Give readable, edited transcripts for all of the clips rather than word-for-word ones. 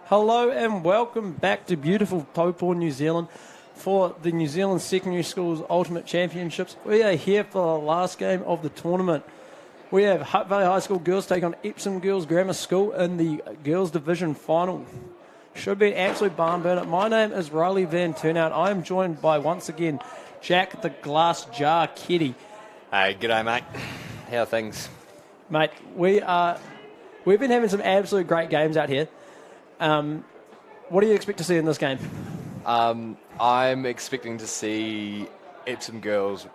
Hello and welcome back to beautiful Taupo, New Zealand for the New Zealand Secondary Schools Ultimate Championships. We are here for the last game of the tournament. We have Hutt Valley High School girls take on Epsom Girls Grammar School in the girls division final. Should be an absolute barn burner. My name is Riley Van Turnout. I am joined by, once again, Jack the Glass Jar Keddy. Hey, g'day mate. How are things? Mate, we've been having some absolute great games out here. What do you expect to see in this game? I'm expecting to see Epsom girls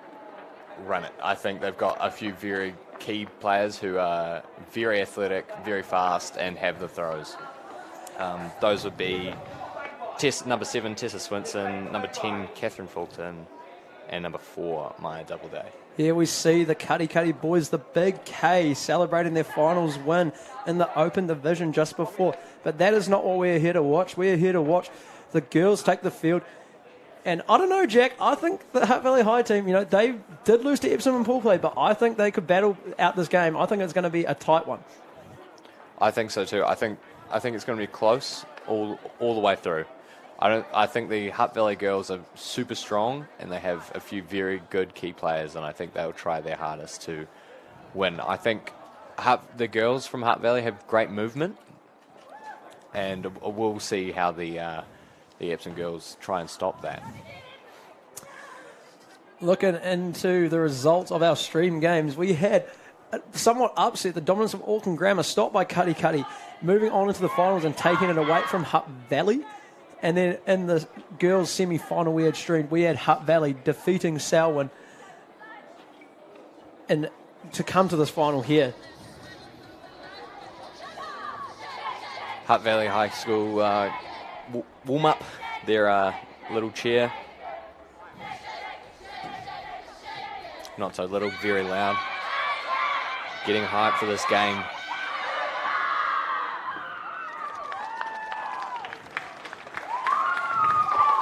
run it. I think they've got a few very key players who are very athletic, very fast, and have the throws. Those would be number 7, Tessa Swinson, number 10, Catherine Fulton, and number 4, Maya Doubleday. Here we see the Cuddy boys, the Big K, celebrating their finals win in the Open Division just before. But that is not what we're here to watch. We're here to watch the girls take the field. And I don't know, Jack, I think the Hutt Valley High team, they did lose to Epsom in pool play, but I think they could battle out this game. I think it's going to be a tight one. I think so too. I think it's going to be close all the way through. I think the Hutt Valley girls are super strong and they have a few very good key players, and I think they'll try their hardest to win. I think the girls from Hutt Valley have great movement, and we'll see how the Epsom girls try and stop that. Looking into the results of our stream games, we had somewhat upset the dominance of Auckland Grammar, stopped by Cuddy, moving on into the finals and taking it away from Hutt Valley. And then in the girls' semi-final we had streamed, we had Hutt Valley defeating Selwyn and to come to this final here. Hutt Valley High School warm up their little chair. Not so little, very loud. Getting hyped for this game.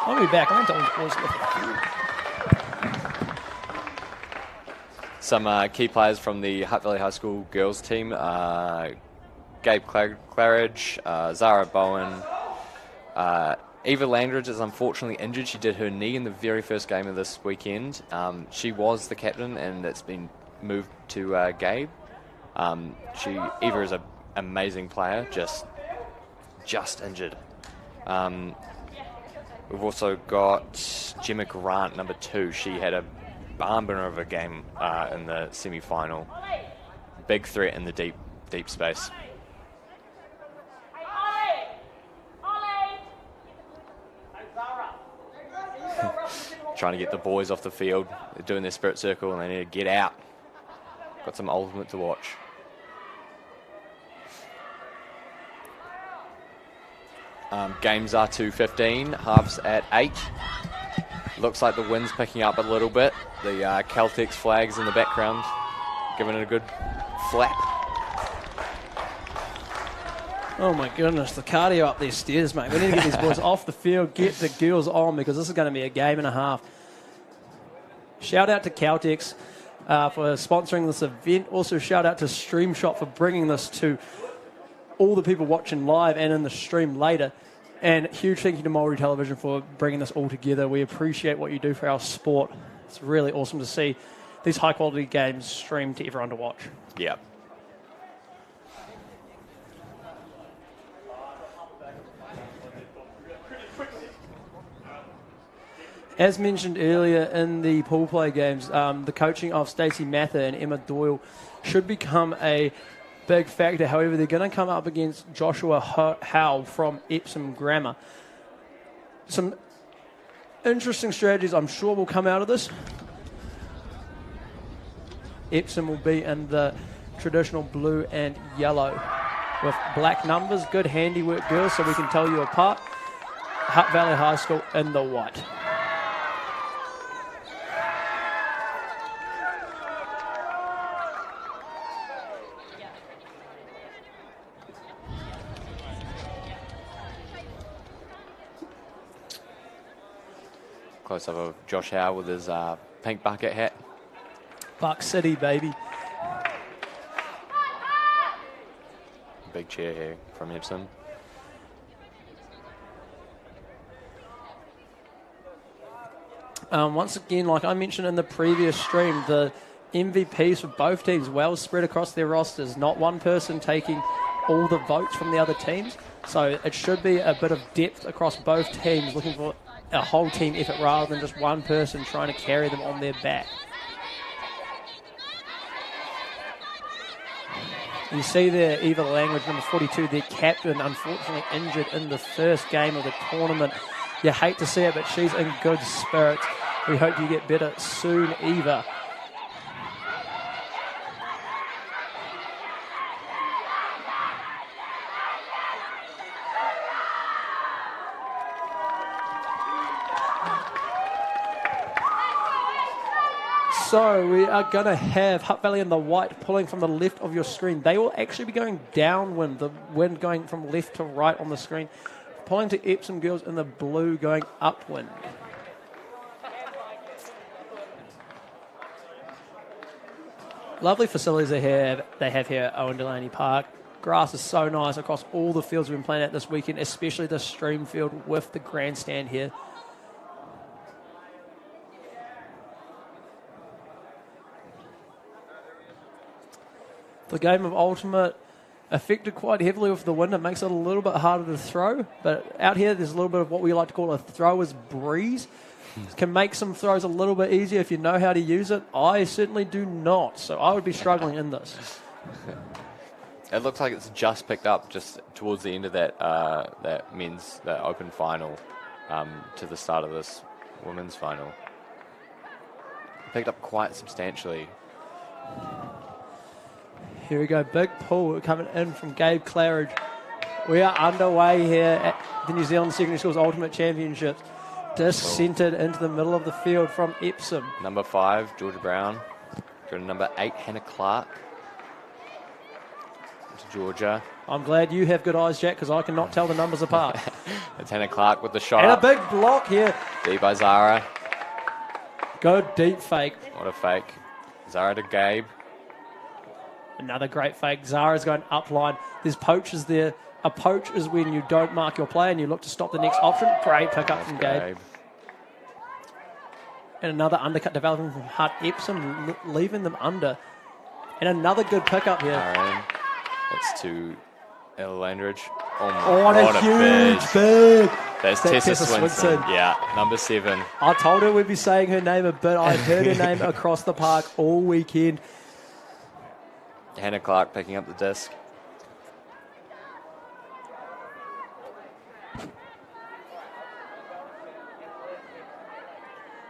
I'll be back. I'm telling the boys. Some key players from the Hutt Valley High School girls team: Gabe Claridge, Zara Bowen, Eva Landridge is unfortunately injured. She did her knee in the very first game of this weekend. She was the captain, and it's been moved to Gabe. Eva is an amazing player, just injured. We've also got Gemma Grant, number 2. She had a barn burner of a game in the semi-final. Big threat in the deep space. Trying to get the boys off the field. They're doing their spirit circle and they need to get out. Got some ultimate to watch. Games are 2:15, halves at 8. Looks like the wind's picking up a little bit. The Caltex flags in the background, giving it a good flap. Oh my goodness, the cardio up these stairs, mate. We need to get these boys off the field, get the girls on, because this is going to be a game and a half. Shout out to Caltex for sponsoring this event. Also shout out to StreamShot for bringing this to all the people watching live and in the stream later. And huge thank you to Māori Television for bringing this all together. We appreciate what you do for our sport. It's really awesome to see these high-quality games streamed to everyone to watch. Yeah. As mentioned earlier in the pool play games, the coaching of Stacey Mather and Emma Doyle should become a big factor. However, they're going to come up against Joshua Howe from Epsom Grammar. Some interesting strategies I'm sure will come out of this. Epsom will be in the traditional blue and yellow with black numbers. Good handiwork, girls, so we can tell you apart. Hutt Valley High School in the white. Close up of Josh Howe with his pink bucket hat. Buck City, baby. Big cheer here from Epsom. Once again, like I mentioned in the previous stream, the MVPs for both teams well spread across their rosters. Not one person taking all the votes from the other teams. So it should be a bit of depth across both teams, looking for a whole team effort rather than just one person trying to carry them on their back. You see there, Eva Language, number 42, their captain, unfortunately injured in the first game of the tournament. You hate to see it, but she's in good spirits. We hope you get better soon, Eva. So we are going to have Hutt Valley in the white pulling from the left of your screen. They will actually be going downwind, the wind going from left to right on the screen. Pulling to Epsom girls in the blue going upwind. Lovely facilities they have here at Owen Delaney Park. Grass is so nice across all the fields we've been playing at this weekend, especially the stream field with the grandstand here. The game of Ultimate affected quite heavily with the wind. It makes it a little bit harder to throw. But out here, there's a little bit of what we like to call a thrower's breeze. It can make some throws a little bit easier if you know how to use it. I certainly do not. So I would be struggling in this. It looks like it's just picked up just towards the end of that that open final to the start of this women's final. Picked up quite substantially. Here we go, big pull coming in from Gabe Claridge. We are underway here at the New Zealand Secondary Schools Ultimate Championships. Disc centred into the middle of the field from Epsom. Number 5, Georgia Brown. Go to number 8, Hannah Clark. To Georgia. I'm glad you have good eyes, Jack, because I cannot tell the numbers apart. It's Hannah Clark with the shot And up. a big block here. Deep by Zara. Good deep fake. What a fake. Zara to Gabe. Another great fake. Zara's going up line. There's poachers there. A poach is when you don't mark your play and you look to stop the next option. Great pick up from Gabe. And another undercut developing from Hutt Epsom, leaving them under. And another good pick up here. Aaron. That's to Ella Landridge. What a huge big. That's Tessa Swinson. Yeah, number 7. I told her we'd be saying her name a bit. I've heard her name across the park all weekend. Hannah Clark picking up the disc.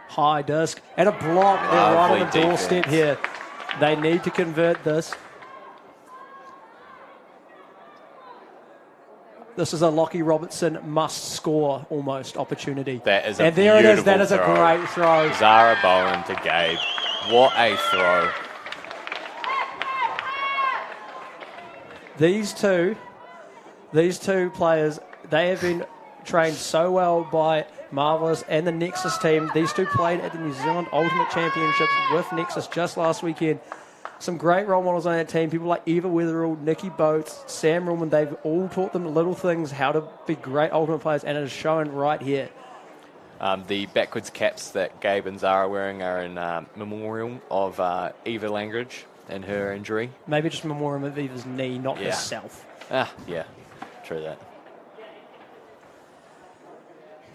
High disc and a block. They're right on the doorstep here. They need to convert this. This is a Lockie Robertson must score almost opportunity. That is a and there it is. That beautiful is a throw. great throw. Zara Bowen to Gabe. What a throw. These two players, they have been trained so well by Marvellous and the Nexus team. These two played at the New Zealand Ultimate Championships with Nexus just last weekend. Some great role models on that team. People like Eva Wetherall, Nikki Boats, Sam Ruhlman. They've all taught them little things, how to be great Ultimate players, and it is shown right here. The backwards caps that Gabe and Zara are wearing are in memorial of Eva Langridge and her injury. Maybe just memorial of Eva's knee, not herself. Yeah, true that.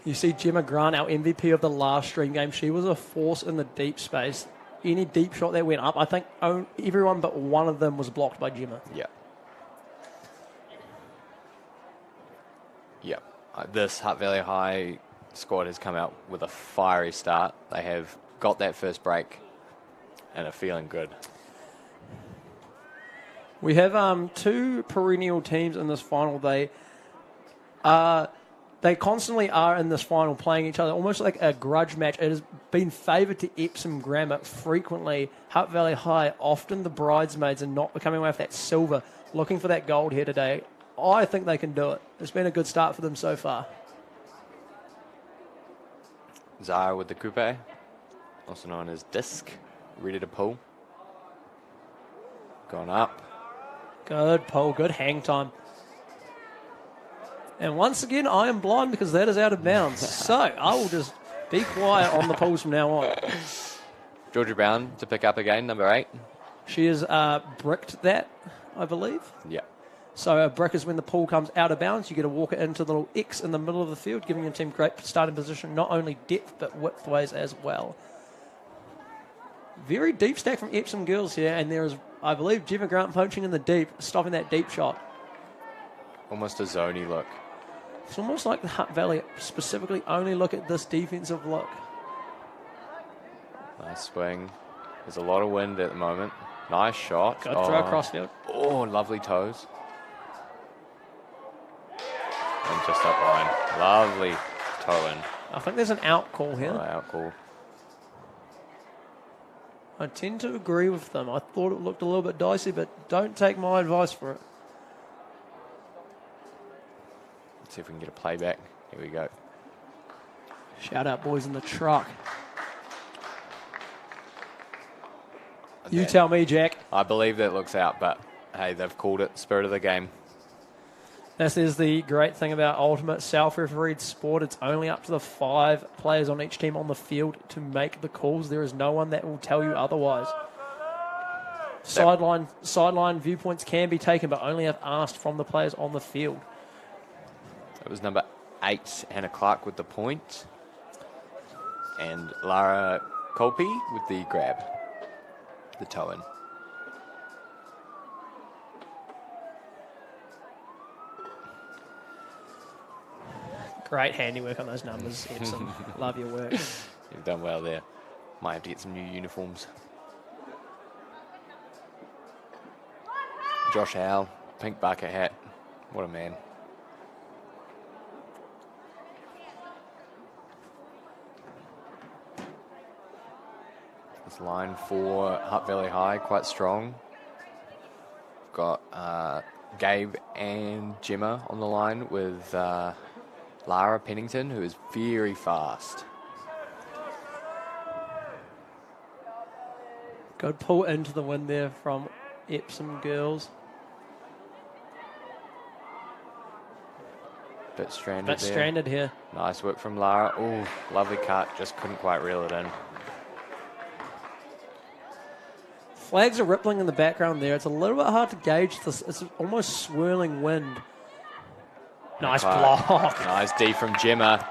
You see Gemma Grant, our MVP of the last stream game. She was a force in the deep space. Any deep shot that went up, I think everyone but one of them was blocked by Gemma. Yeah. Yeah. This Hutt Valley High squad has come out with a fiery start. They have got that first break and are feeling good. We have two perennial teams in this final. They they constantly are in this final playing each other, almost like a grudge match. It has been favoured to Epsom Grammar frequently. Hutt Valley High, often the bridesmaids, and not coming away with that silver, looking for that gold here today. I think they can do it. It's been a good start for them so far. Zara with the coupe, also known as disc, ready to pull. Going up. Good pull, good hang time. And once again, I am blind because that is out of bounds. So I will just be quiet on the pulls from now on. Georgia Brown to pick up again, number 8. She has bricked that, I believe. Yeah. So a brick is when the pull comes out of bounds. You get to walk it into the little X in the middle of the field, giving your team great starting position, not only depth but widthways as well. Very deep stack from Epsom girls here, and there is, I believe, Gemma Grant poaching in the deep, stopping that deep shot. Almost a zoney look. It's almost like the Hutt Valley specifically only look at this defensive look. Nice swing. There's a lot of wind at the moment. Nice shot. Good throw across field. Oh, lovely toes. And just up line. Lovely toe in. I think there's an out call here. Out call. I tend to agree with them. I thought it looked a little bit dicey, but don't take my advice for it. Let's see if we can get a playback. Here we go. Shout out, boys in the truck. You tell me, Jack. I believe that looks out, but hey, they've called it. Spirit of the game. This is the great thing about ultimate self-refereed sport. It's only up to the 5 players on each team on the field to make the calls. There is no one that will tell you otherwise. Sideline viewpoints can be taken, but only if asked from the players on the field. It was number 8, Hannah Clark with the point. And Lara Colby with the grab. The toe in. Great handiwork on those numbers, Epsom. Love your work. You've done well there. Might have to get some new uniforms. Josh Howe, pink bucket hat. What a man. This line for Hutt Valley High, quite strong. Got Gabe and Gemma on the line with Lara Pennington, who is very fast. Good pull into the wind there from Epsom girls. Bit stranded Bit there. stranded here. Nice work from Lara. Oh, lovely cut. Just couldn't quite reel it in. Flags are rippling in the background there. It's a little bit hard to gauge this. It's almost swirling wind. Nice block. Nice D from Gemma.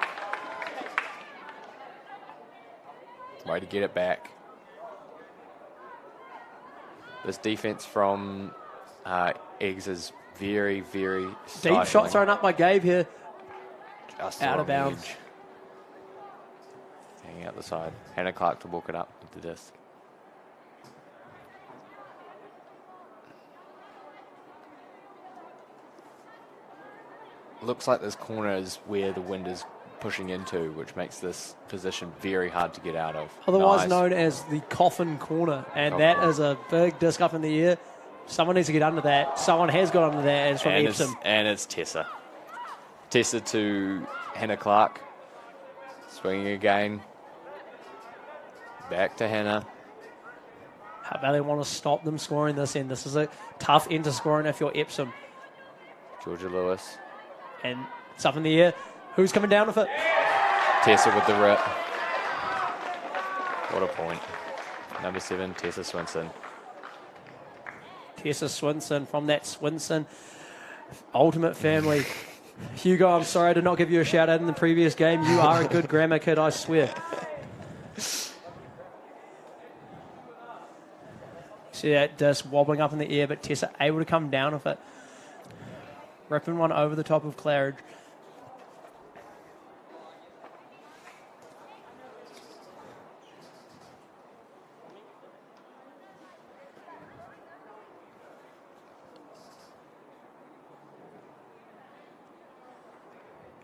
Way to get it back. This defense from Eggs is very, very stifling. Deep shot thrown up by Gabe here. Just out of on the bounds. edge. Hanging out the side. Hannah Clark to walk it up with the disc. Looks like this corner is where the wind is pushing into, which makes this position very hard to get out of. Otherwise known as the coffin corner. And that is a big disc up in the air. Someone needs to get under that. Someone has got under that. And it's from Epsom. And it's Tessa. Tessa to Hannah Clark. Swinging again. Back to Hannah. How about they want to stop them scoring this end? This is a tough end to scoring if you're Epsom. Georgia Lewis. And it's up in the air. Who's coming down with it? Tessa with the rip. What a point. Number 7, Tessa Swinson. Tessa Swinson from that Swinson Ultimate family. Hugo, I'm sorry I did not give you a shout out in the previous game. You are a good grammar kid, I swear. See that disc wobbling up in the air, but Tessa able to come down with it. Ripping one over the top of Claridge.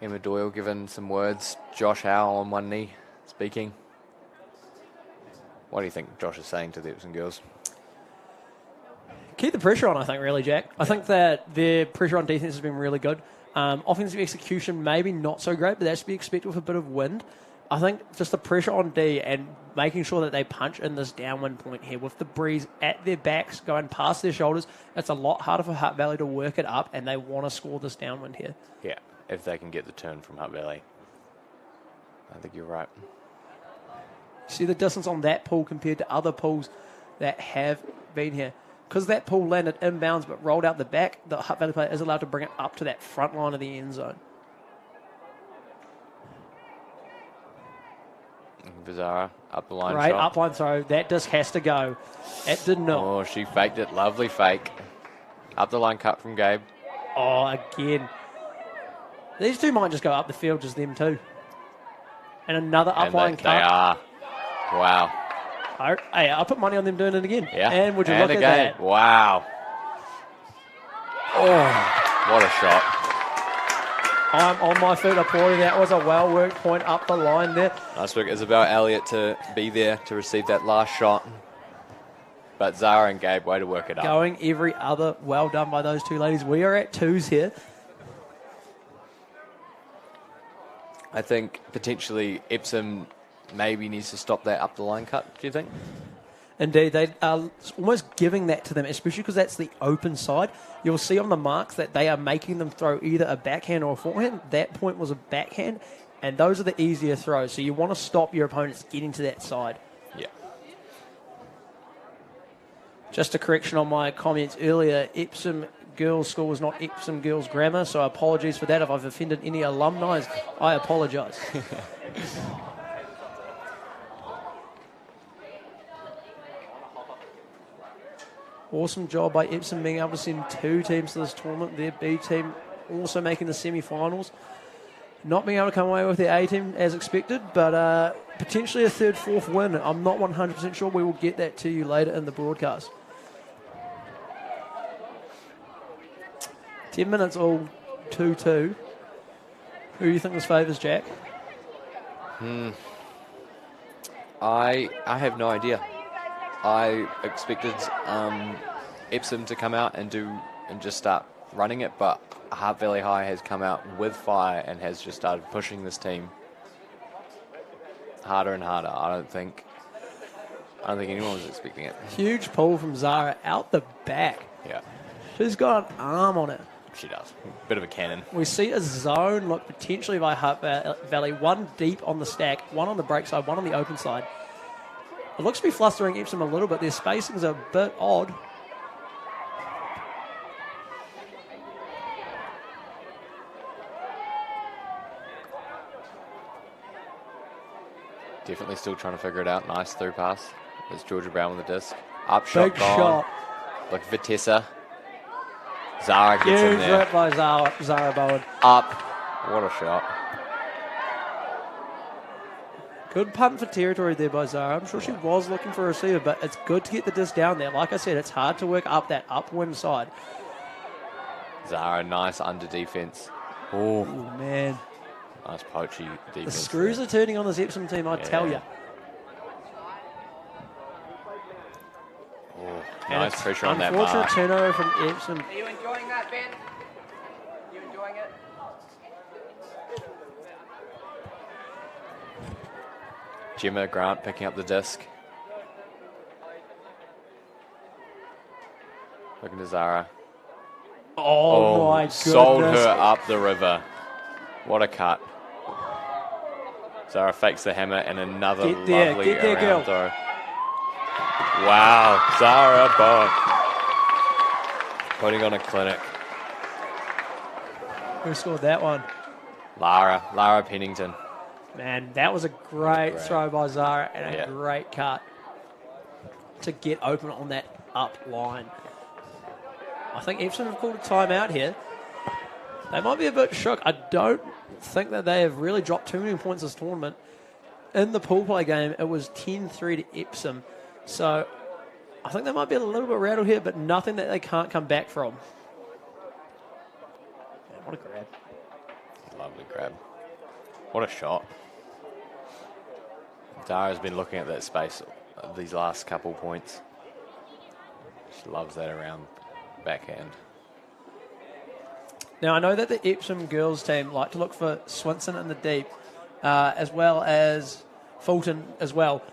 Emma Doyle giving some words. Josh Howe on one knee speaking. What do you think Josh is saying to the Epsom girls? Keep the pressure on, I think, really, Jack. I think that their pressure on defence has been really good. Offensive execution, maybe not so great, but that's to be expected with a bit of wind. I think just the pressure on D and making sure that they punch in this downwind point here with the breeze at their backs going past their shoulders, it's a lot harder for Hutt Valley to work it up, and they want to score this downwind here. Yeah, if they can get the turn from Hutt Valley. I think you're right. See the distance on that pool compared to other pools that have been here. Because that pool landed inbounds but rolled out the back, the Hutt Valley player is allowed to bring it up to that front line of the end zone. Bizarra, up the line Great shot. up line throw. That disc has to go. It did not. Oh, she faked it. Lovely fake. Up the line cut from Gabe. Oh, again. These two might just go up the field, just them two. And another up line cut. They are. Wow. I'll put money on them doing it again. Yeah. And would you and look again. at that? Wow. Oh, what a shot. I'm on my feet applauding. That was a well-worked point up the line there. Nice work, Isabel Elliott, to be there to receive that last shot. But Zara and Gabe, way to work it up. Going every other. Well done by those two ladies. We are at twos here. I think potentially Epsom maybe needs to stop that up the line cut, do you think? Indeed, they are almost giving that to them, especially because that's the open side. You'll see on the marks that they are making them throw either a backhand or a forehand. That point was a backhand, and those are the easier throws. So you want to stop your opponents getting to that side. Yeah. Just a correction on my comments earlier, Epsom Girls School was not Epsom Girls Grammar, so apologies for that. If I've offended any alumni, I apologise. Awesome job by Epsom being able to send two teams to this tournament. Their B team also making the semi-finals. Not being able to come away with their A team as expected, but potentially a third, fourth win. I'm not 100% sure. We will get that to you later in the broadcast. 10 minutes all 2-2. Who do you think this favours, Jack? I have no idea. I expected Epsom to come out and just start running it, but Hutt Valley High has come out with fire and has just started pushing this team harder and harder. I don't think anyone was expecting it. Huge pull from Zara out the back. Yeah, She's got an arm on it. she does. Bit of a cannon. We see a zone look potentially by Hutt Valley. One deep on the stack, one on the break side, one on the open side. It looks to be flustering Epsom a little bit. Their spacing's a bit odd. Definitely still trying to figure it out. Nice through pass. There's Georgia Brown with the disc. Up shot Big gone. shot. Look, Vitessa. Zara gets in Huge there. rip by Zara Bowen. Up. What a shot. Good punt for territory there by Zara. I'm sure she was looking for a receiver, but it's good to get the disc down there. Like I said, it's hard to work up that upwind side. Zara, nice under defense. Oh, Man, nice poachy defense. the screws are turning on this Epsom team, I tell you. Oh, nice pressure on that bar. Unfortunate turnover from Epsom. Are you enjoying that, Ben? You enjoying it? Gemma Grant picking up the disc. Looking to Zara. Oh my goodness. Sold her up the river. What a cut. Zara fakes the hammer and another Get there, lovely get there, around girl. throw. Wow, Zara Bowen. Putting on a clinic. Who scored that one? Lara Pennington. Man, that was a great throw by Zara and a Yeah. great cut to get open on that up line. I think Epsom have called a timeout here. They might be a bit shook. I don't think that they have really dropped too many points this tournament. In the pool play game, it was 10-3 to Epsom. So I think they might be a little bit rattled here, but nothing that they can't come back from. Man, what a grab. Lovely grab. What a shot. Dara's been looking at that space these last couple points. She loves that around backhand. Now, I know that the Epsom girls team like to look for Swinson in the deep, as well as Fulton as well.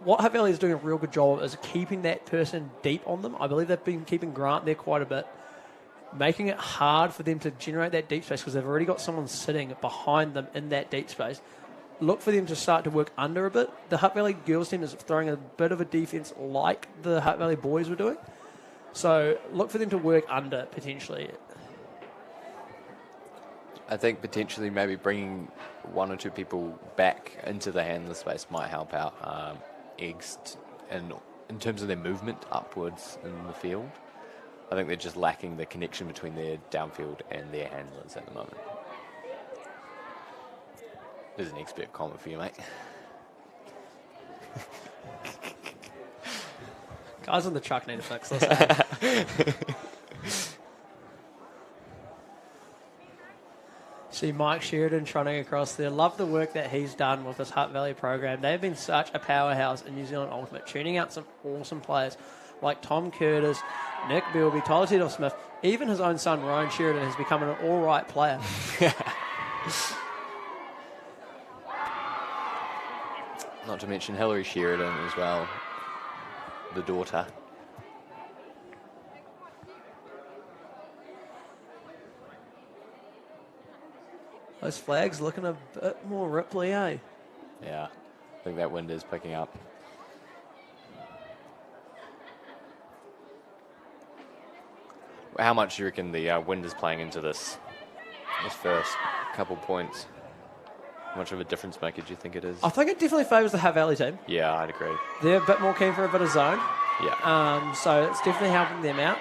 What Hutt Valley is doing a real good job is keeping that person deep on them. I believe they've been keeping Grant there quite a bit, making it hard for them to generate that deep space because they've already got someone sitting behind them in that deep space. Look for them to start to work under a bit. The Hutt Valley girls team is throwing a bit of a defence like the Hutt Valley boys were doing. So look for them to work under potentially. I think potentially maybe bringing one or two people back into the handler space might help out Eggs and in terms of their movement upwards in the field. I think they're just lacking the connection between their downfield and their handlers at the moment. There's an expert comment for you, mate. Guys on the truck need to fix this. See Mike Sheridan trotting across there. Love the work that he's done with this Hutt Valley program. They've been such a powerhouse in New Zealand Ultimate, tuning out some awesome players like Tom Curtis, Nick Bilby, Tyler Tedall-Smith. Even his own son, Ryan Sheridan, has become an all-right player. Not to mention Hillary Sheridan as well, the daughter. Those flags looking a bit more Ripley, eh? Yeah, I think that wind is picking up. How much do you reckon the wind is playing into this first couple points? How much of a difference maker do you think it is? I think it definitely favours the Hutt Valley team. Yeah, I'd agree. They're a bit more keen for a bit of zone. Yeah. So it's definitely helping them out.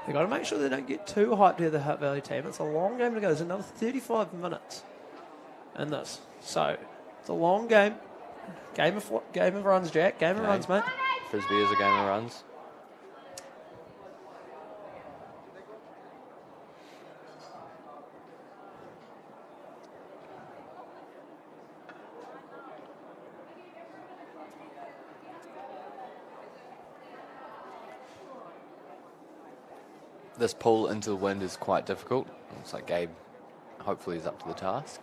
They've got to make sure they don't get too hyped here, the Hutt Valley team. It's a long game to go. There's another 35 minutes in this. So it's a long game. Game of runs, Jack. Game of runs, mate. Frisbee is a game of runs. This pull into the wind is quite difficult. Looks like Gabe hopefully is up to the task.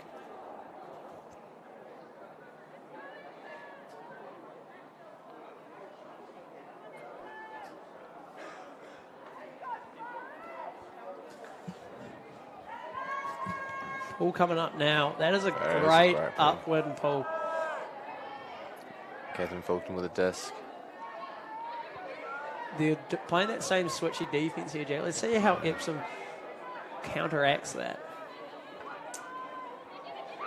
Pull coming up now. That is a great upwind pull. Catherine Fulton with a disc. They're playing that same switchy defence here, Jack. Let's see how Epsom counteracts that.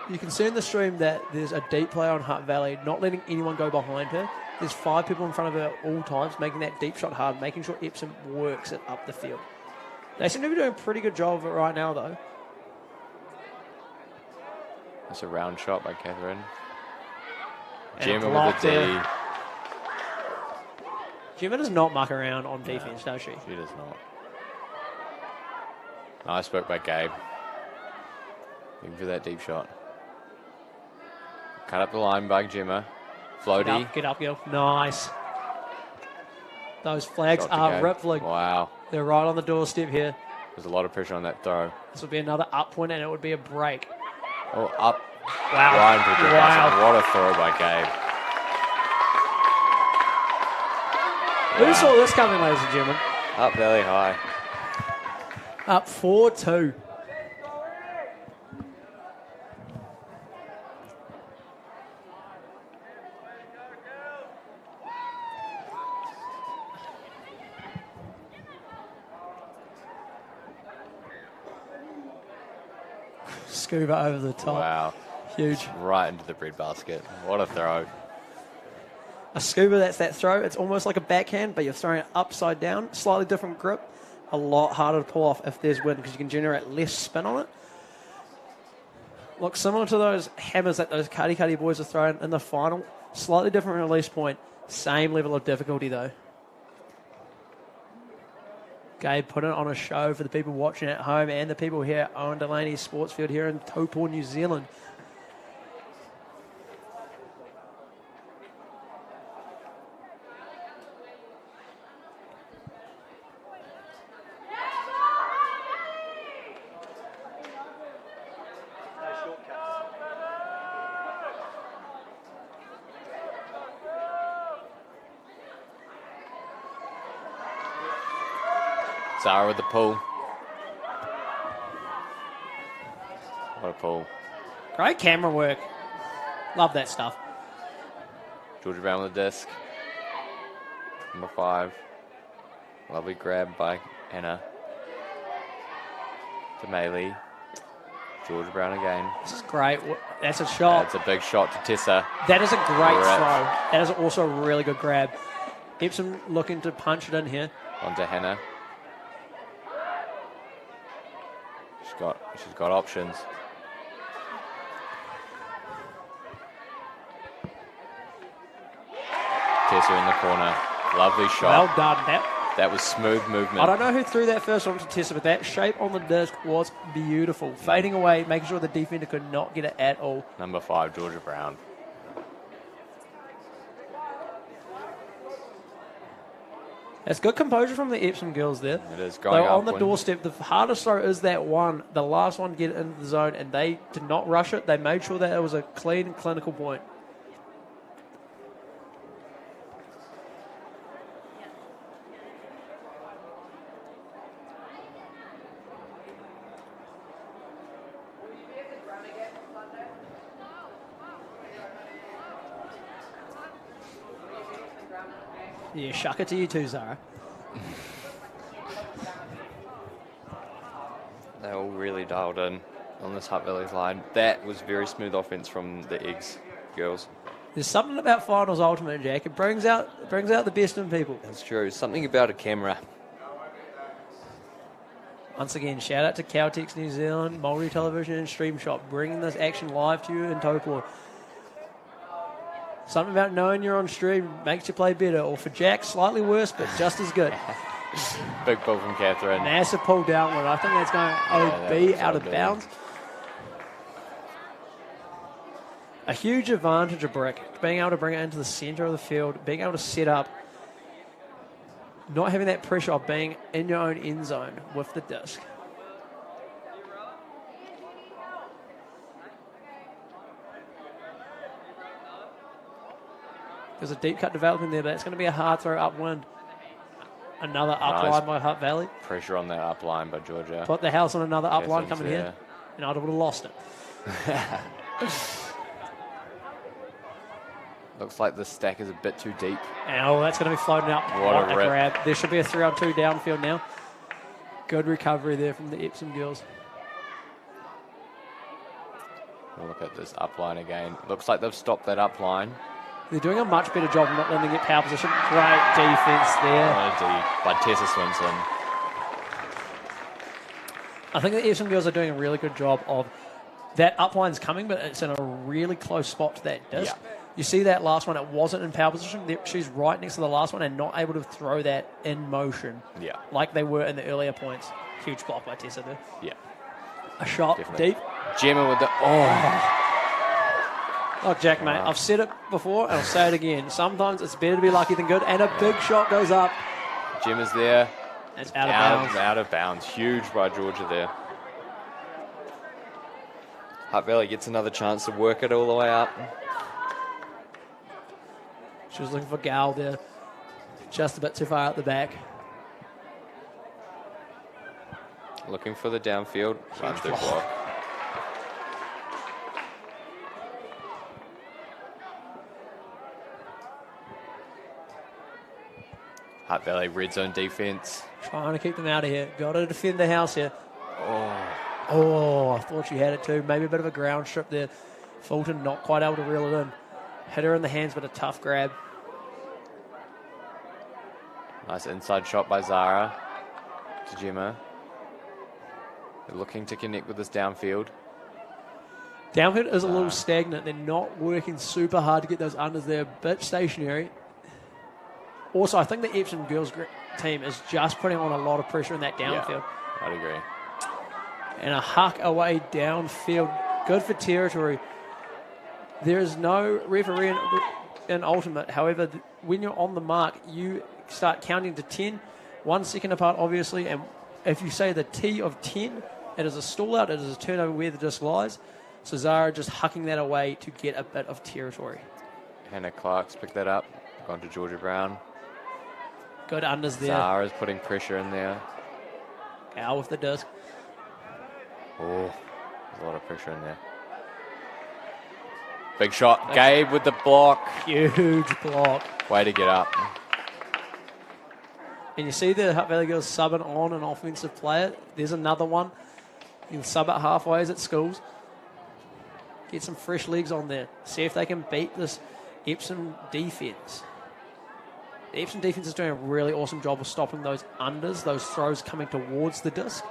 You can see in the stream that there's a deep player on Hutt Valley, not letting anyone go behind her. There's 5 people in front of her at all times, making that deep shot hard, making sure Epsom works it up the field. They seem to be doing a pretty good job of it right now, though. That's a round shot by Catherine. And Gemma with a D. Gemma does not muck around on defence, does she? She does not. Nice work by Gabe. Looking for that deep shot. Cut up the line by Gemma. Floaty. Get up, girl. Nice. Those flags are rippling. Wow. They're right on the doorstep here. There's a lot of pressure on that throw. This would be another up point and it would be a break. Oh, up. Wow. Wow. What a throw by Gabe. Who saw this coming, ladies and gentlemen? Up Valley High. Up 4-2. Scuba over the top. Wow. Huge. Right into the bread basket. What a throw. A scuba, that's that throw. It's almost like a backhand, but you're throwing it upside down. Slightly different grip. A lot harder to pull off if there's wind because you can generate less spin on it. Look, similar to those hammers that those Cuddy boys are throwing in the final. Slightly different release point. Same level of difficulty, though. Gabe put it on a show for the people watching at home and the people here at Owen Delaney Sports Field here in Taupo, New Zealand. Zara with the pull. What a pull. Great camera work. Love that stuff. Georgia Brown with the disc. Number 5. Lovely grab by Anna. To Maylee. Georgia Brown again. This is great. That's a shot. That's a big shot to Tessa. That is a great throw. That is also a really good grab. Epsom looking to punch it in here. On to Hannah. She's got options. Tessa in the corner. Lovely shot. Well done. That was smooth movement. I don't know who threw that first one to Tessa, but that shape on the disc was beautiful. Fading away, making sure the defender could not get it at all. Number 5, Georgia Brown. It's good composure from the Epsom girls there. It is going They're up on the doorstep. The hardest throw is that one. The last one to get it into the zone, and they did not rush it. They made sure that it was a clean and clinical point. Yeah, shuck it to you too, Zara. They're all really dialed in on this Hutt Valley line. That was very smooth offense from the Eggs girls. There's something about finals ultimate, Jack. It brings out the best in people. That's true. Something about a camera. Once again, shout out to Caltex New Zealand, Multi Television and Stream Shop, bringing this action live to you in Taupo. Something about knowing you're on stream makes you play better, or for Jack, slightly worse, but just as good. Big pull from Catherine. Massive pull downward. I think that's going OB out of bounds. A huge advantage of Brick, being able to bring it into the centre of the field, being able to set up, not having that pressure of being in your own end zone with the disc. There's a deep cut developing there, but it's going to be a hard throw upwind. Another up line by Hutt Valley. Pressure on that up line by Georgia. Put the house on another up line coming there. here, and I would have lost it. Looks like the stack is a bit too deep. Oh, that's going to be floating up. What a rip. Grab. There should be a 3-on-2 downfield now. Good recovery there from the Epsom girls. We'll look at this up line again. Looks like they've stopped that up line. They're doing a much better job of not letting them get power position. Great defense there. By Tessa Swinson. I think the Epsom girls are doing a really good job of that up line's coming, but it's in a really close spot to that disc. Yeah. You see that last one, it wasn't in power position. She's right next to the last one and not able to throw that in motion. Yeah. Like they were in the earlier points. Huge block by Tessa there. Yeah. A shot Definitely. deep. Gemma with the... Oh, Jack, mate, I've said it before and I'll say it again. Sometimes it's better to be lucky than good, and a big shot goes up. Gemma's there. It's out of bounds. Out of bounds. Huge by Georgia there. Hutt Valley gets another chance to work it all the way up. She was looking for Gal there. Just a bit too far out the back. Looking for the downfield. Runs through block. Hutt Valley red zone defense. Trying to keep them out of here. Got to defend the house here. Oh, I thought she had it too. Maybe a bit of a ground strip there. Fulton not quite able to reel it in. Hit her in the hands, but a tough grab. Nice inside shot by Zara to Gemma. They're looking to connect with this downfield. Downfield is a little stagnant. They're not working super hard to get those unders there. A bit stationary. Also, I think the Epsom girls team is just putting on a lot of pressure in that downfield. Yeah, I'd agree. And a huck away downfield. Good for territory. There is no referee in ultimate. However, when you're on the mark, you start counting to 10, 1 second apart, obviously. And if you say the T of 10, it is a stall out. It is a turnover where the disc lies. So Zara just hucking that away to get a bit of territory. Hannah Clark's picked that up. Gone to Georgia Brown. Good unders there. Zara's putting pressure in there. Out with the disc. Oh, there's a lot of pressure in there. Big shot. Gabe with the block. Huge block. Way to get up. And you see the Hutt Valley girls subbing on an offensive player. There's another one. You can sub it halfways at schools. Get some fresh legs on there. See if they can beat this Epsom defence. The Epsom defence is doing a really awesome job of stopping those unders, those throws coming towards the disc.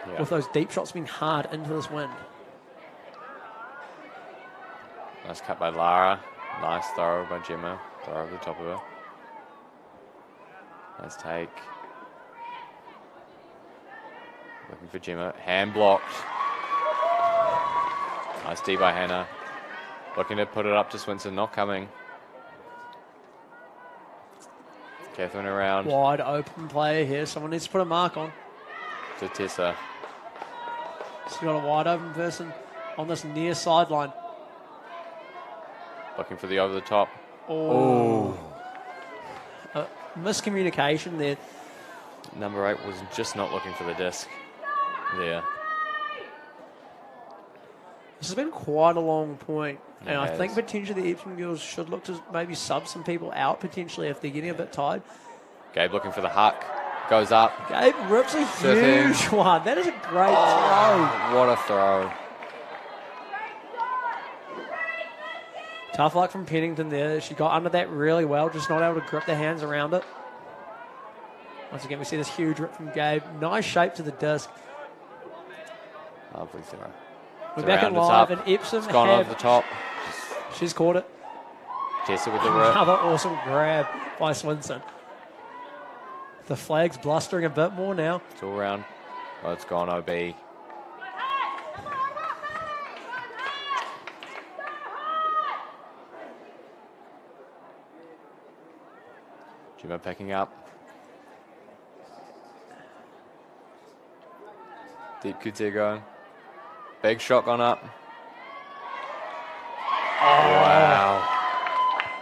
Yeah. With those deep shots being hard into this wind. Nice cut by Lara. Nice throw by Gemma. Throw over the top of her. Nice take. Looking for Gemma. Hand blocked. Nice D by Hannah. Looking to put it up to Swinson. Not coming. Catherine around. Wide open player here. Someone needs to put a mark on. To Tessa. She's got a wide open person on this near sideline. Looking for the over the top. Oh. Miscommunication there. Number 8 was just not looking for the disc there. This has been quite a long point. And It I has. think potentially the Epsom girls should look to maybe sub some people out potentially if they're getting a bit tired. Gabe looking for the huck. Goes up. Gabe rips a Sitting. huge one. That is a great throw. What a throw. Tough luck from Pennington there. She got under that really well, just not able to grip the hands around it. Once again, we see this huge rip from Gabe. Nice shape to the disc. Lovely throw. We're It's back around, in it's live, up. and Epsom It's gone over the have... top. She's caught it. Tessa with the rip. Another awesome grab by Swinson. The flag's blustering a bit more now. It's all around. Oh, it's gone OB. Jimmo picking up. Deep Kutia going. Big shot gone up. Wow.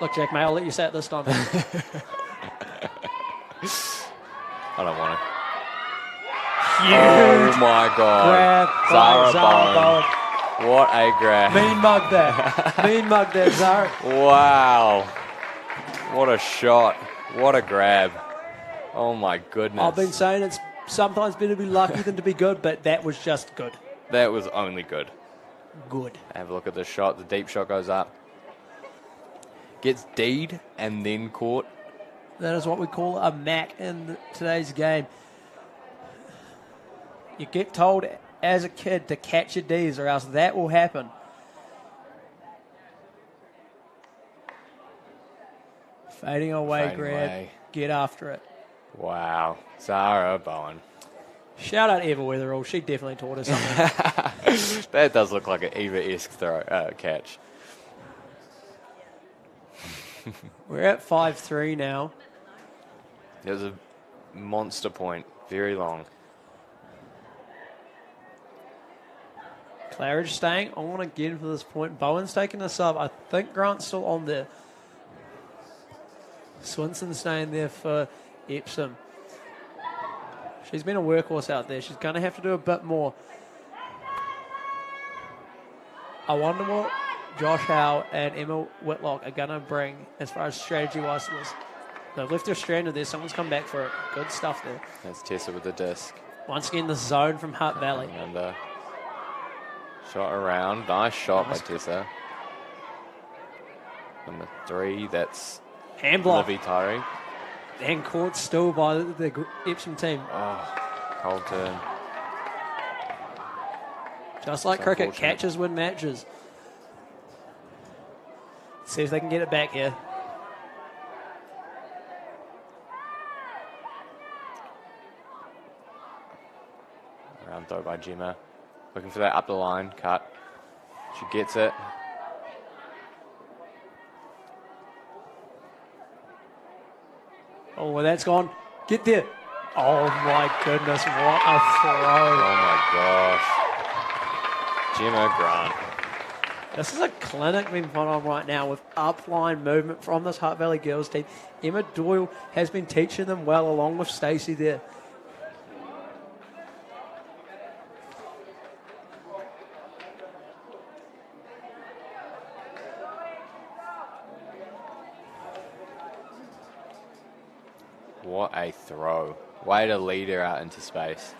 Look, Jack, mate, I'll let you say it this time. I don't want to. Huge Oh my God. grab by Zara Bowen. Bowen. What a grab. Mean mug there. Mean mug there, Zara. Wow. What a shot. What a grab. Oh my goodness. I've been saying it's sometimes better to be lucky than to be good, but that was just good. That was only good. Good. Have a look at the shot. The deep shot goes up. Gets D'd and then caught. That is what we call a Mac in today's game. You get told as a kid to catch your D's or else that will happen. Fading away, Fading grab. away. Get after it. Wow. Zara Bowen. Shout out Eva Weatherall. She definitely taught us something. That does look like an Eva-esque catch. We're at 5-3 now. It was a monster point. Very long. Claridge staying on again for this point. Bowen's taking the sub. I think Grant's still on there. Swinson staying there for Epsom. She's been a workhorse out there. She's going to have to do a bit more. I wonder what Josh Howe and Emma Whitlock are going to bring as far as strategy-wise to this. They've left her stranded there. Someone's come back for it. Good stuff there. That's Tessa with the disc. Once again, the zone from Hutt Valley. And shot around. Nice shot by Tessa. Number 3, that's Hand block. Livy Tyree. And caught still by the Epsom team. Oh, cold turn. Just like It's cricket, unfortunate. catches win matches. See if they can get it back here. Down throw by Gemma. Looking for that up the line cut. She gets it. Oh, well, that's gone. Get there. Oh, my goodness. What a throw. Oh, my gosh. Gemma Grant. This is a clinic being put on right now with upline movement from this Hutt Valley girls team. Emma Doyle has been teaching them well along with Stacey there. What a throw. Way to lead her out into space.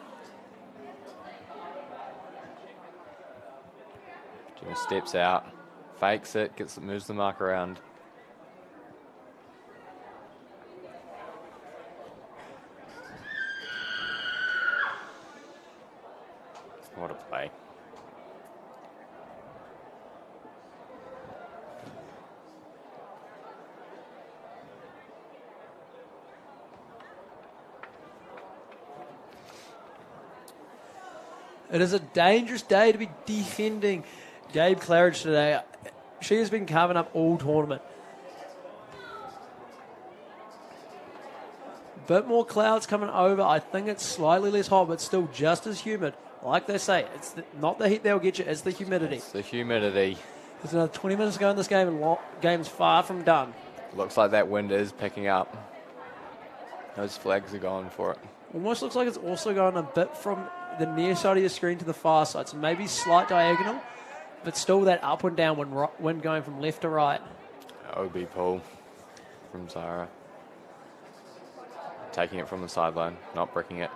Gemma steps out, fakes it, moves the mark around. What a play. It is a dangerous day to be defending Gabe Claridge today. She has been covering up all tournament. Bit more clouds coming over. I think it's slightly less hot, but still just as humid. Like they say, it's not the heat that'll get you, it's the humidity. It's the humidity. There's another 20 minutes to go in this game, and game's far from done. Looks like that wind is picking up. Those flags are going for it. Almost looks like it's also going a bit from the near side of your screen to the far side, so maybe slight diagonal, but still that up and down wind going from left to right. OB pull from Zara. Taking it from the sideline, not bricking it.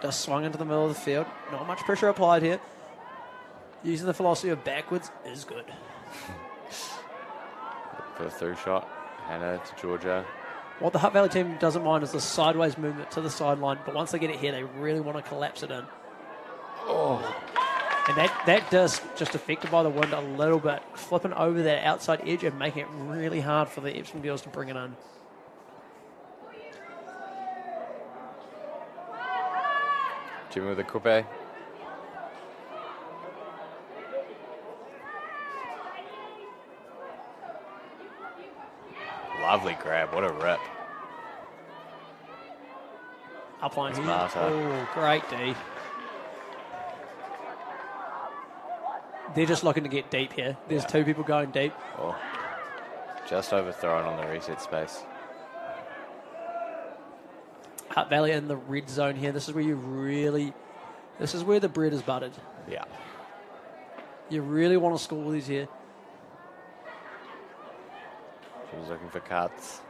Just swung into the middle of the field. Not much pressure applied here. Using the philosophy of backwards is good. For a through shot. Hannah to Georgia. What the Hutt Valley team doesn't mind is the sideways movement to the sideline, but once they get it here, they really want to collapse it in. Oh. And that disc just affected by the wind a little bit, flipping over that outside edge and making it really hard for the Epsom girls to bring it in. Jimmy with a coupe. Lovely grab. What a rip. Upline here. Marta. Oh, great D. They're just looking to get deep here. There's two people going deep. Oh. Just overthrown on the reset space. Hutt Valley in the red zone here. This is where this is where the bread is buttered. Yeah. You really want to score these here. She was looking for cuts.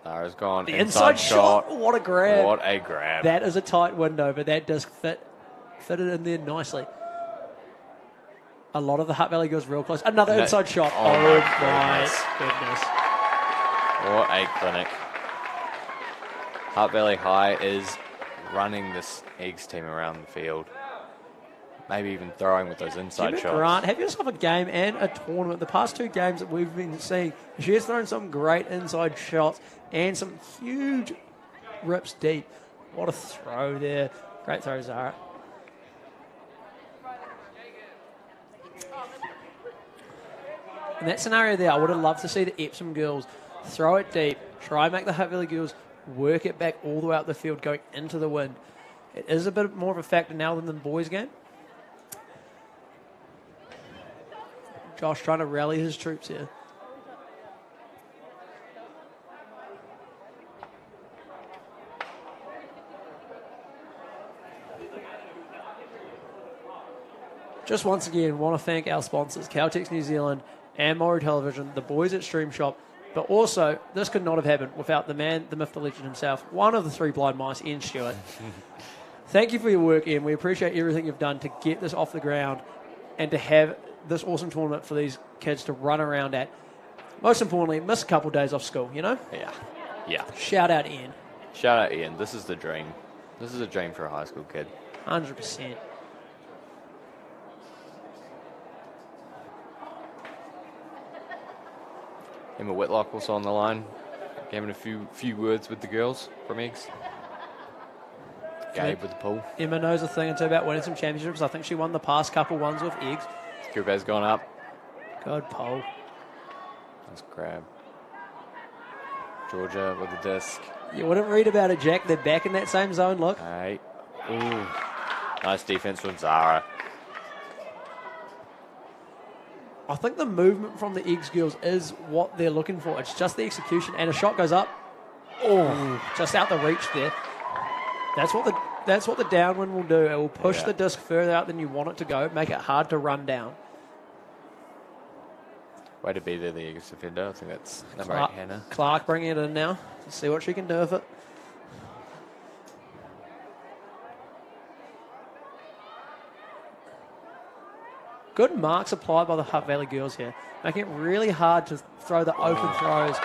Zara's gone. The inside shot. What a grab. What a grab. That is a tight window, but that disc fitted in there nicely. A lot of the Hutt Valley girls real close. Another inside shot. Oh my goodness. What a clinic. Hutt Valley High is running this Eggs team around the field. Maybe even throwing with those inside shots. Grant, have yourself a game and a tournament. The past two games that we've been seeing, she has thrown some great inside shots and some huge rips deep. What a throw there. Great throw, Zara. In that scenario there, I would have loved to see the Epsom girls throw it deep, try and make the Hutt Valley girls work it back all the way up the field, going into the wind. It is a bit more of a factor now than the boys' game. Josh trying to rally his troops here. Just once again, want to thank our sponsors, Caltex New Zealand and Maury Television, the boys at Stream Shop, but also, this could not have happened without the man, the myth, the legend himself, one of the three blind mice, Ian Stewart. Thank you for your work, Ian. We appreciate everything you've done to get this off the ground and to have this awesome tournament for these kids to run around at. Most importantly, miss a couple of days off school, you know? Yeah. Shout out, Ian. Shout out, Ian. This is the dream. This is a dream for a high school kid. 100%. Emma Whitlock also on the line. having a few words with the girls from Eggs. Gabe with the pool. Emma knows a thing or two about winning some championships. I think she won the past couple ones with Eggs. Kube's gone up. Good pole. Nice grab. Georgia with the disc. You wouldn't read about it, Jack. They're back in that same zone, look. Hey. Ooh. Nice defense from Zara. I think the movement from the Eggs girls is what they're looking for. It's just the execution. And a shot goes up. Oh, just out the reach there. That's what the downwind will do. It will push the disc further out than you want it to go, make it hard to run down. Way to be there, the Eagles defender. I think that's number 8, Hannah. Clark bringing it in now. Let's see what she can do with it. Good marks applied by the Hutt Valley girls here, making it really hard to throw the open throws,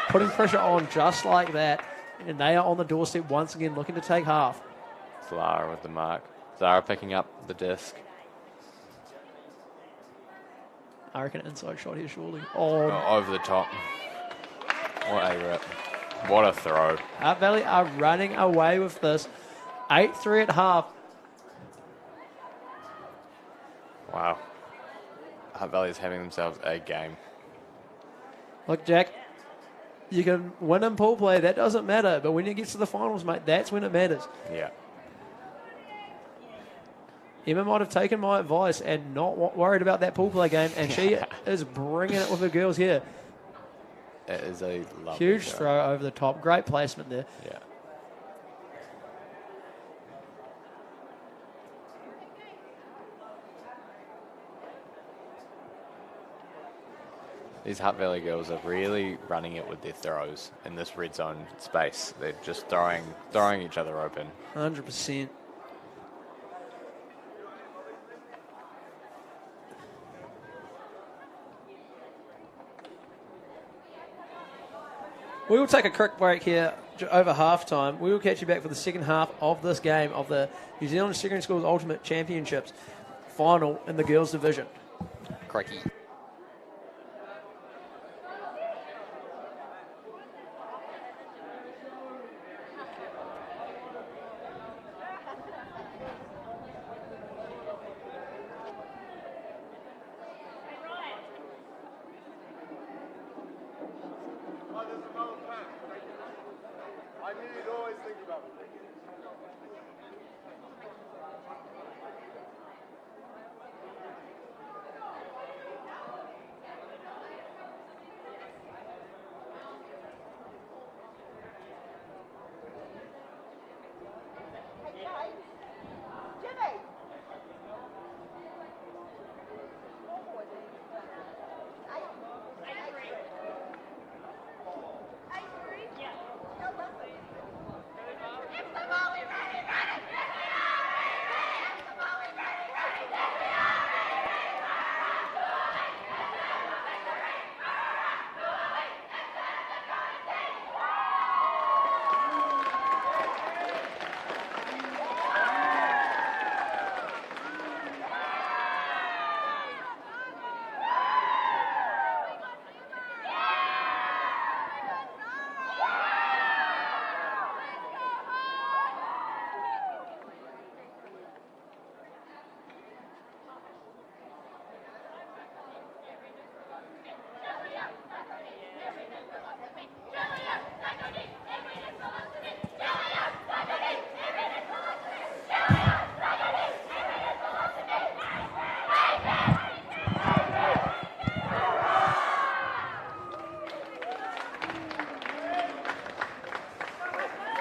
putting pressure on just like that. And they are on the doorstep once again, looking to take half. Zara with the mark. Zara picking up the disc. I reckon an inside shot here, surely. Oh, over the top. What a rip. What a throw. Hutt Valley are running away with this. 8-3 at half. Wow. Hutt Valley is having themselves a game. Look, Jack, you can win in pool play. That doesn't matter. But when it gets to the finals, mate, that's when it matters. Yeah. Emma might have taken my advice and not worried about that pool play game, and she is bringing it with her girls here. It is a lovely huge throw over the top. Great placement there. Yeah. These Hutt Valley girls are really running it with their throws in this red zone space. They're just throwing each other open. 100%. We will take a quick break here over halftime. We will catch you back for the second half of this game of the New Zealand Secondary Schools Ultimate Championships final in the girls division. Crikey.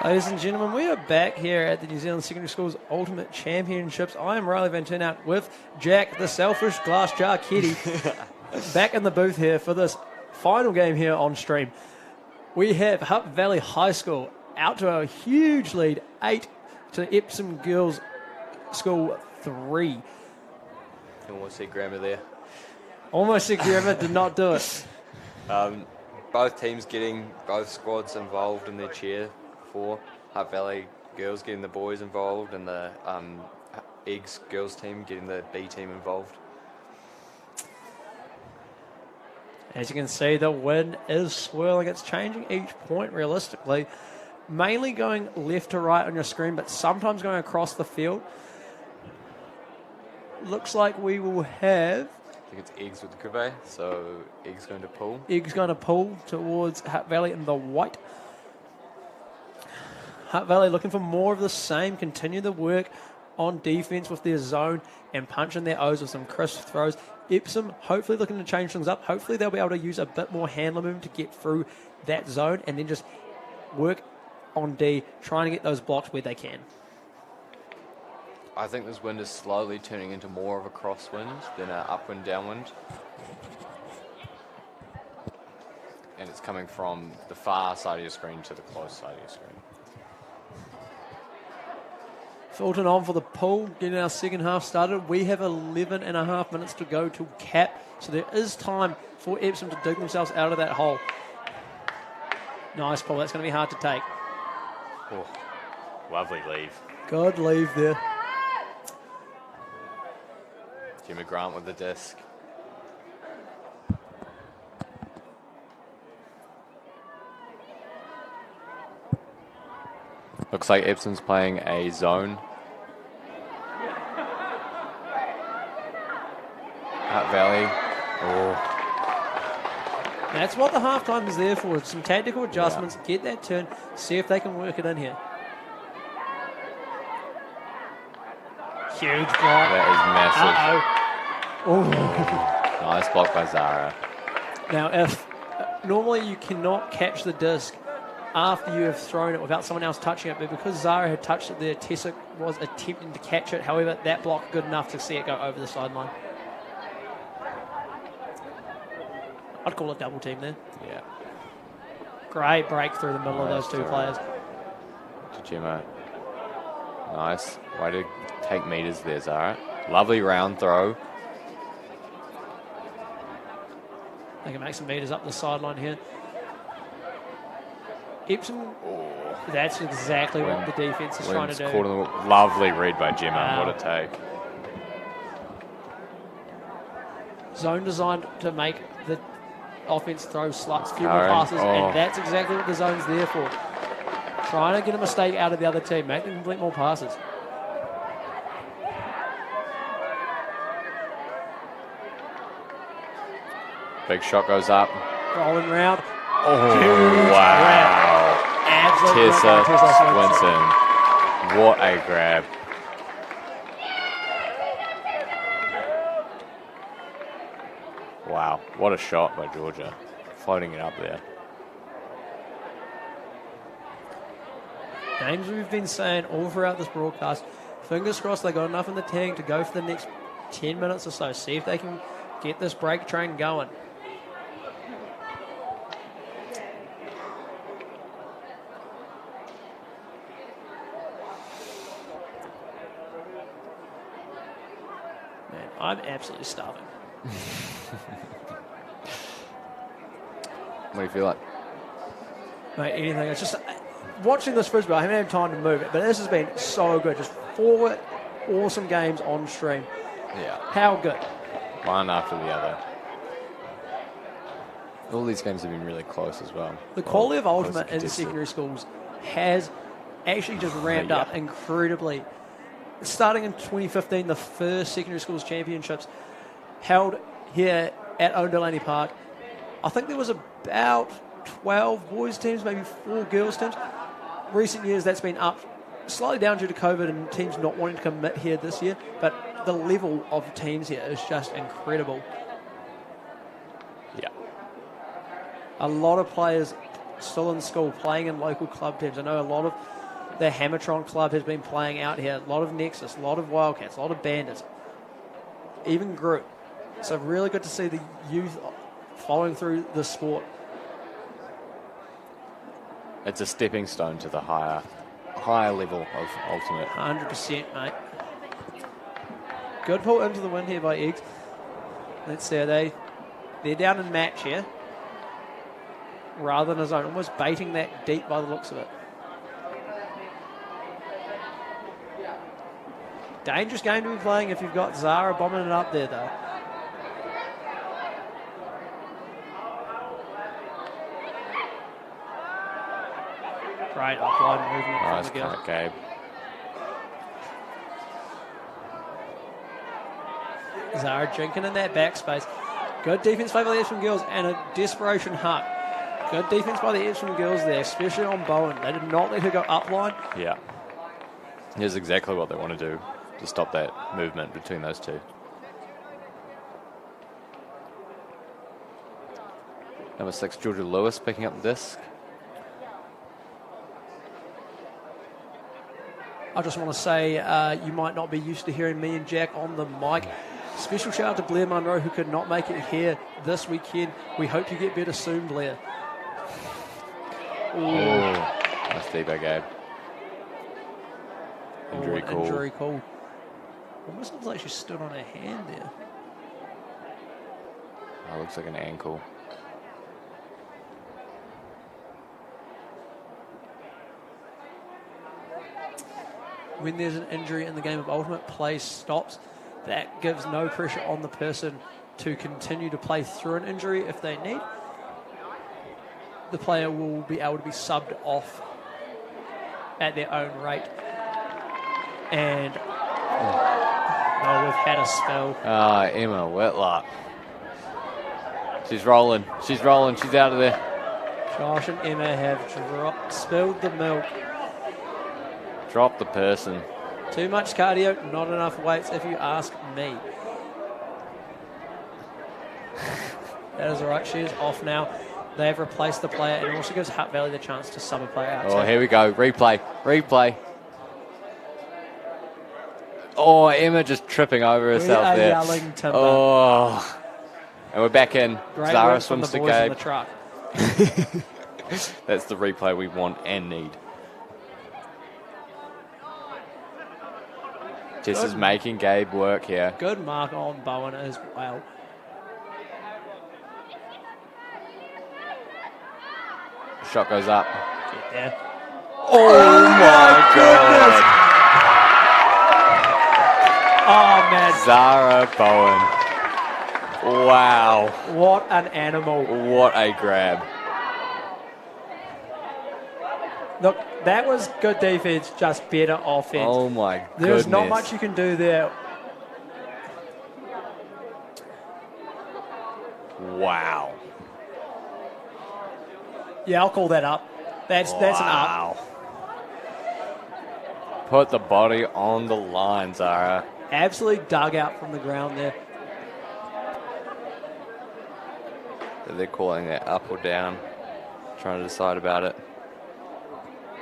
Ladies and gentlemen, we are back here at the New Zealand Secondary Schools Ultimate Championships. I am Riley Van Turnout with Jack, the selfish glass jar kitty, back in the booth here for this final game here on stream. We have Hutt Valley High School out to a huge lead, 8 to Epsom Girls School 3. Almost said grammar there. Almost said grammar, did not do it. Both teams getting both squads involved in their cheer for Hutt Valley girls getting the boys involved and the Eggs girls team getting the B team involved. As you can see, the wind is swirling. It's changing each point realistically. Mainly going left to right on your screen, but sometimes going across the field. Looks like we will have... I think it's eggs with Cube, so eggs going to pull. Eggs going to pull towards Hutt Valley in the white. Hutt Valley looking for more of the same. Continue the work on defence with their zone and punching their O's with some crisp throws. Epsom hopefully looking to change things up. Hopefully they'll be able to use a bit more handler movement to get through that zone and then just work on D, trying to get those blocks where they can. I think this wind is slowly turning into more of a crosswind than an upwind, downwind. And it's coming from the far side of your screen to the close side of your screen. Fulton on for the pull, getting our second half started. We have 11 and a half minutes to go to cap, so there is time for Epsom to dig themselves out of that hole. Nice pull, that's going to be hard to take. Oh, lovely leave. Good leave there. Jimmy Grant with the disc. Looks like Epsom's playing a zone. Hutt Valley. Oh. That's what the halftime is there for. Some tactical adjustments, get that turn, see if they can work it in here. Huge block. That is massive. Uh-oh. Nice block by Zara. Now, if normally you cannot catch the disc after you have thrown it without someone else touching it, but because Zara had touched it there, Tessa was attempting to catch it. However, that block good enough to see it go over the sideline. I'd call it double team there. Yeah. Great break through the middle of those two players. To Gemma. Nice. Way to take meters there, Zara. Lovely round throw. They can make some meters up the sideline here. Epsom, that's exactly what the defence is trying to do. Lovely read by Gemma. What a take. Zone designed to make the offense throw sluts, few more passes, and that's exactly what the zone's there for. Trying to get a mistake out of the other team, make them complete more passes. Big shot goes up. Rolling round. Oh, wow. Tessa Swinson. What a grab. Wow, what a shot by Georgia. Floating it up there. Names we've been saying all throughout this broadcast. Fingers crossed they got enough in the tank to go for the next 10 minutes or so. See if they can get this break train going. Man, I'm absolutely starving. What do you feel like? Mate, anything. It's just watching this Frisbee, I haven't had time to move it, but this has been so good. Just 4 awesome games on stream. Yeah. How good? One after the other. All these games have been really close as well. The quality of ultimate in secondary schools has actually just ramped up incredibly. Starting in 2015, the first secondary schools championships held here at Owen Delaney Park. I think there was about 12 boys teams, maybe 4 girls teams. Recent years, that's been up slightly down due to COVID and teams not wanting to commit here this year. But the level of teams here is just incredible. Yeah. A lot of players still in school playing in local club teams. I know a lot of the Hamilton club has been playing out here. A lot of Nexus, a lot of Wildcats, a lot of Bandits, even Group. So really good to see the youth following through the sport. It's a stepping stone to the higher level of ultimate. 100%, mate. Good pull into the wind here by Eggs. Let's see, they're down in match here rather than a zone, almost baiting that deep by the looks of it. Dangerous game to be playing if you've got Zara bombing it up there, though. Great upline movement Nice from the girls. cut, Gabe. Zara drinking in that backspace. Good defense by the Epsom girls and a desperation Hutt. Good defense by the Epsom girls there, especially on Bowen. They did not let her go upline. Yeah. Here's exactly what they want to do to stop that movement between those two. Number 6, Georgia Lewis picking up the disc. I just want to say you might not be used to hearing me and Jack on the mic. Special shout out to Blair Munro, who could not make it here this weekend. We hope you get better soon, Blair. Ooh. Nice deeper, Gabe. Injury call. Injury call. Almost looks like she stood on her hand there. Oh, looks like an ankle. When there's an injury in the game of Ultimate, play stops. That gives no pressure on the person to continue to play through an injury if they need. The player will be able to be subbed off at their own rate. And we've had a spell. Emma Whitlock. She's rolling. She's rolling. She's out of there. Josh and Emma have spilled the milk. Drop the person. Too much cardio, not enough weights, if you ask me. That is all right. She is off now. They have replaced the player, and it also gives Hutt Valley the chance to sub a player out. Oh, here we go. Replay. Replay. Oh, Emma just tripping over herself we are there. Yelling timber. Oh. And we're back in. Great Zara work from swims the to boys in Gabe. the truck. That's the replay we want and need. Jess is making Gabe work here. Good mark on Bowen as well. Shot goes up. Get there. Oh my God. Oh, man. Zara Bowen. Wow. What an animal. What a grab. Look, that was good defense, just better offense. Oh my goodness. There's not much you can do there. Wow. Yeah, I'll call that up. That's an up. Put the body on the line, Zara. Absolutely dug out from the ground there. They're calling that up or down, trying to decide about it.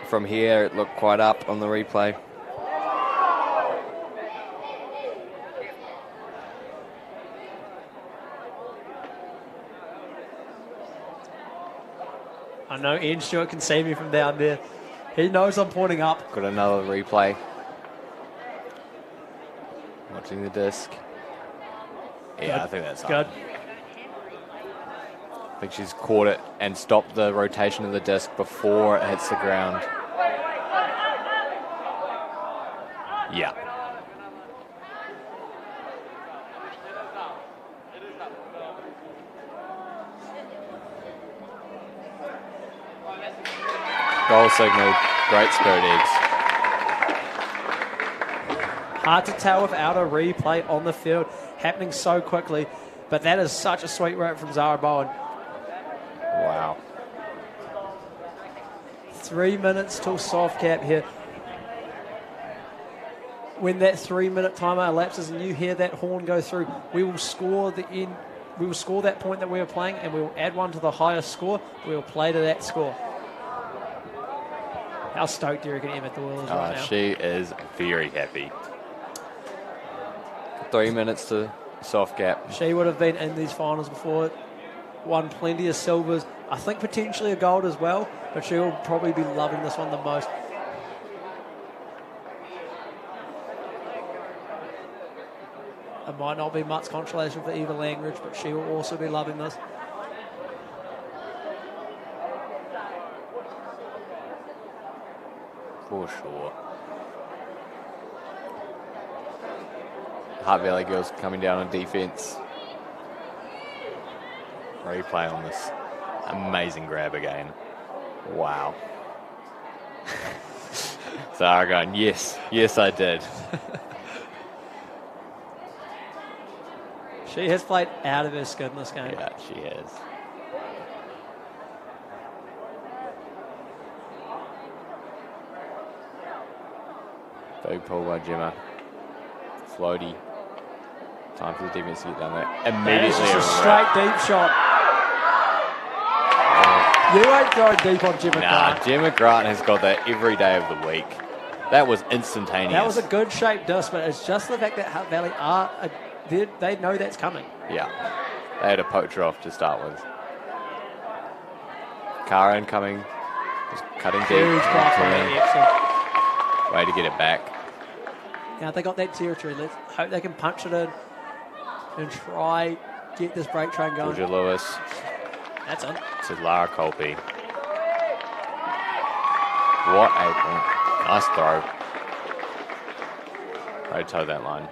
From here, it looked quite up on the replay. I know Ian Stewart can see me from down there. He knows I'm pointing up. Got another replay. Watching the disc. Yeah, I think that's good. up. I think she's caught it and stopped the rotation of the disc before it hits the ground. Yeah. Goal signal. Great Spirit Eggs. Hard to tell without a replay on the field happening so quickly, but that is such a sweet work from Zara Bowen. Wow. 3 minutes till soft cap here. When that 3 minute timer elapses and you hear that horn go through, we will score the end. We will score that point that we were playing, and we will add one to the highest score. We will play to that score. How stoked do you reckon Emma Doyle is right now? She is very happy. 3 minutes to soft gap. She would have been in these finals before, won plenty of silvers. I think potentially a gold as well, but she'll probably be loving this one the most. It might not be much consolation for Eva Langridge, but she will also be loving this. For sure. Hutt Valley girls coming down on defense. Replay on this. Amazing grab again. Wow. Zara going, yes, yes, I did. She has played out of her skin this game. Yeah, she has. Big pull by Gemma. Floaty. Time for the defense to get down there. Immediately. That is just a straight deep shot. You ain't throwing deep on Gemma Grant. Gemma Grant has got that every day of the week. That was instantaneous. That was a good shaped disc, but it's just the fact that Hutt Valley they know that's coming. Yeah. They had a poacher off to start with. Cara incoming. Just cutting deep. Huge block from Epsom. Way to get it back. Now they got that territory. Let's hope they can punch it in and try get this break train going. Georgia Lewis. That's it. To Lara Colby. What a point. Nice throw. Way to toe that line.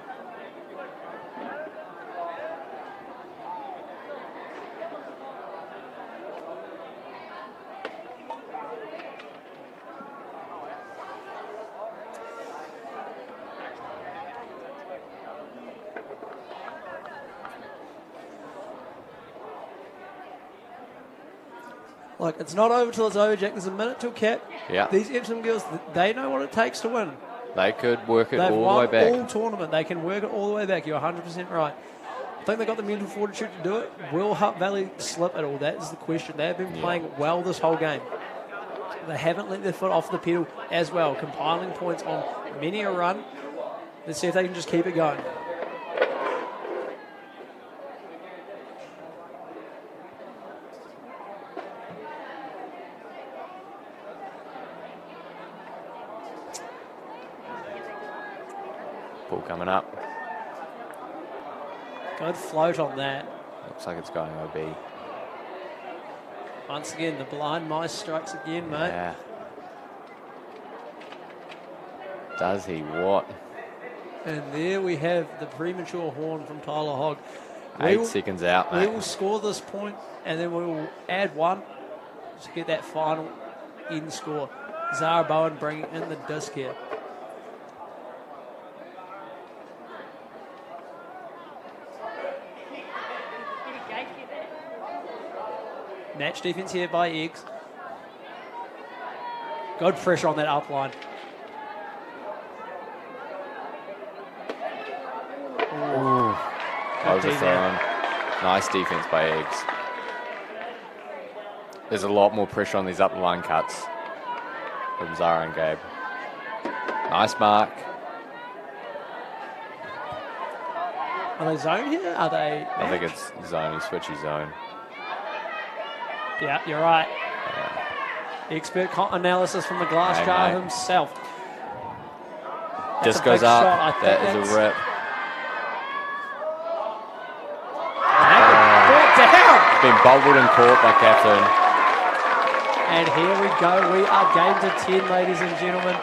Like, it's not over till it's over, Jack. There's a minute till cap. Yeah. These Epsom girls, they know what it takes to win. They could work it They've all the way back. won all tournament. They can work it all the way back. You're 100% right. I think they've got the mental fortitude to do it. Will Hutt Valley slip at all? That is the question. They have been playing well this whole game. They haven't let their foot off the pedal as well, compiling points on many a run. Let's see if they can just keep it going. Ball coming up. Good float on that. Looks like it's going OB. Once again, the blind mice strikes again, mate. Yeah. Does he what? And there we have the premature horn from Tyler Hogg. 8 seconds out, mate. We will score this point, and then we will add one to get that final end score. Zara Bowen bringing in the disc here. Match defense here by Eggs. Good pressure on that up line. Overthrown. Nice defense by Eggs. There's a lot more pressure on these up line cuts from Zara and Gabe. Nice mark. Are they zone here? Are they? I think it's zone, switchy zone. Yeah, you're right. Expert analysis from the glass jar himself. Disc goes up. That is a rip. Been bobbled and caught by Catherine. And here we go. We are game to 10, ladies and gentlemen.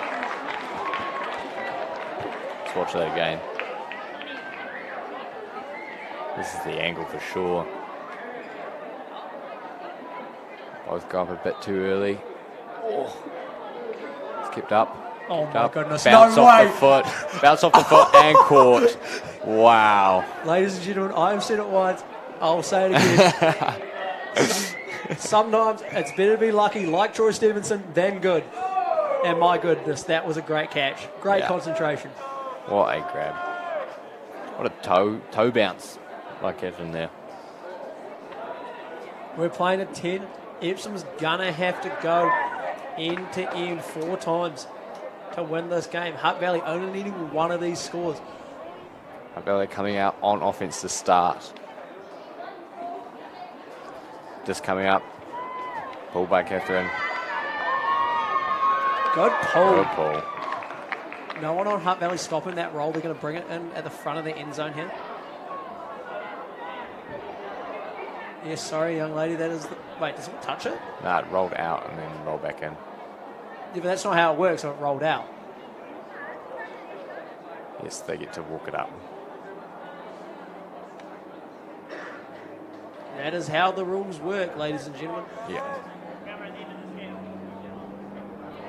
Let's watch that again. This is the angle for sure. Both go up a bit too early. Oh. It's kept up. Oh my goodness. Bounce no off way. the foot. Bounce off the foot and caught. Wow. Ladies and gentlemen, I've said it once. I'll say it again. Sometimes it's better to be lucky like Troy Stevenson than good. And my goodness, that was a great catch. Great concentration. What a grab. What a toe bounce by Catherine there. We're playing at 10. Epsom's gonna have to go end to end 4 times to win this game. Hutt Valley only needing one of these scores. Hutt Valley coming out on offense to start. Just coming up. Pull by Catherine. Good pull. Good pull. No one on Hutt Valley stopping that roll. They're going to bring it in at the front of the end zone here. Yes, sorry, young lady. That is. Wait, does it touch it? No, it rolled out and then rolled back in. Yeah, but that's not how it works. So it rolled out. Yes, they get to walk it up. That is how the rules work, ladies and gentlemen. Yeah.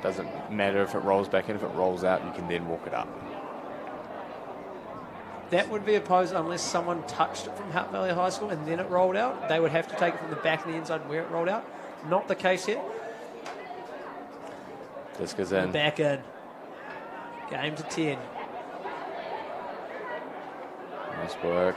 Doesn't matter if it rolls back in. If it rolls out, you can then walk it up. That would be opposed unless someone touched it from Hutt Valley High School and then it rolled out. They would have to take it from the back of the end zone where it rolled out. Not the case here. This goes in. Back in. Game to 10. Nice work.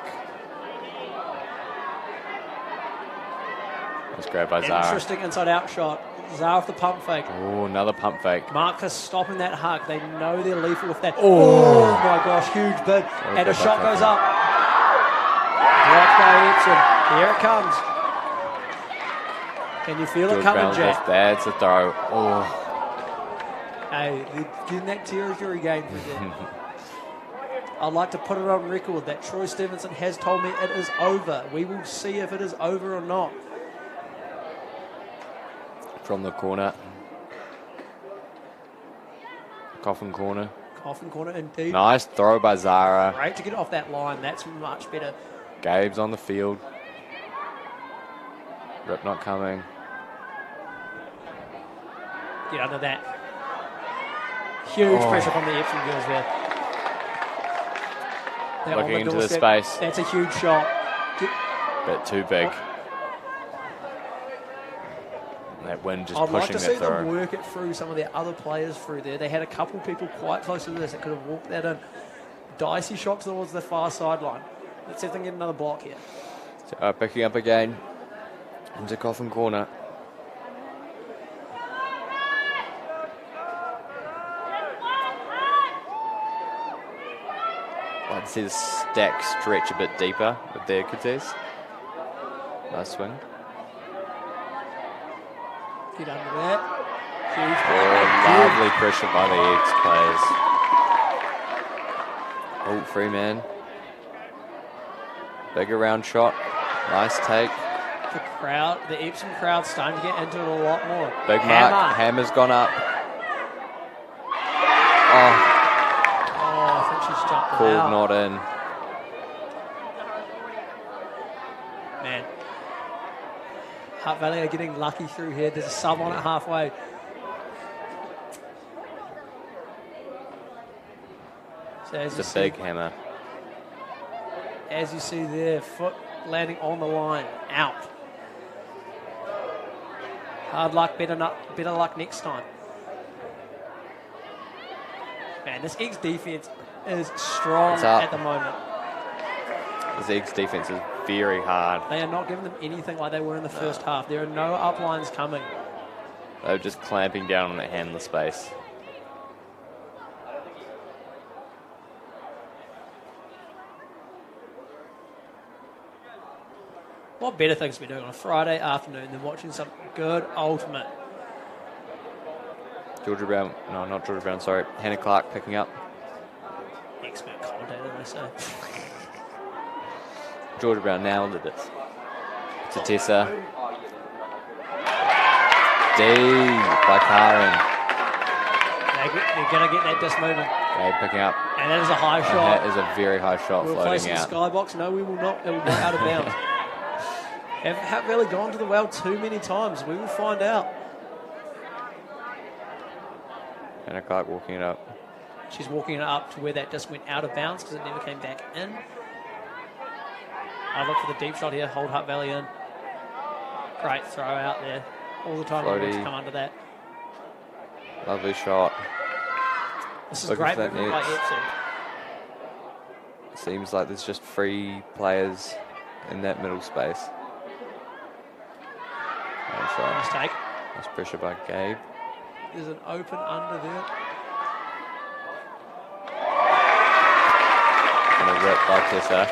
Nice grab by Zara. Interesting inside-out shot. Zara with the pump fake. Oh, another pump fake. Marcus stopping that hug. They know they're lethal with that. Oh my gosh, huge bid. And a shot goes up. Blocked by Epsom. Here it comes. Can you feel it coming, Jack? That's a throw. Oh. Hey, they're getting that territory game for them. I'd like to put it on record that Troy Stevenson has told me it is over. We will see if it is over or not. From the corner. Coffin corner. Coffin corner indeed. Nice throw by Zara. Great to get off that line. That's much better. Gabe's on the field. Rip not coming. Get under that. Huge pressure from the Epsom girls there. That Looking on into the doorstep. space. That's a huge shot. Bit too big. That wind just I'd like pushing to that see them through. work it through some of their other players through there. They had a couple people quite close to this that could have walked that in. Dicey shot towards the far sideline. Let's see if they can get another block here. So, picking up again into Coffin corner. I'd see the stack stretch a bit deeper with their Cortez. Nice swing. Get under that. Huge Lovely pressure by the Eggs players. Oh, free man. Bigger round shot. Nice take. The crowd, the Epsom crowd starting to get into it a lot more. Big mark. Hammer's gone up. Oh, I think she's jumped called out. not in. Man. Hutt Valley are getting lucky through here. There's a sub on it halfway. So as It's a big hammer. As you see there, foot landing on the line, out. Hard luck, better luck next time. Man, this Eggs defense is strong at the moment. This Eggs defense is very hard. They are not giving them anything like they were in the first half. There are no uplines coming. They're just clamping down on that handler space. What better things to be doing on a Friday afternoon than watching some good ultimate? Georgia Brown, no, not Georgia Brown, sorry. Hannah Clark picking up. Expert commentator, they say. Georgia Brown nailed it. To Tessa. D by Karen. They're going to get that disc moving. Okay, picking up. And that is a high shot. That is a very high shot We'll place floating in the out. skybox. No, we will not. It will be out of bounds. Have Hutt Valley gone to the well too many times? We will find out. Hannah Clark walking it up. She's walking it up to where that just went out of bounds because it never came back in. I look for the deep shot here. Hold Hutt Valley in. Great throw out there. All the time to come under that. Lovely shot. This is Looking great for that movement by net. Epsom. Seems like there's just 3 players in that middle space. Nice shot. Nice take. Nice pressure by Gabe. There's an open under there. And a rip by Tessa.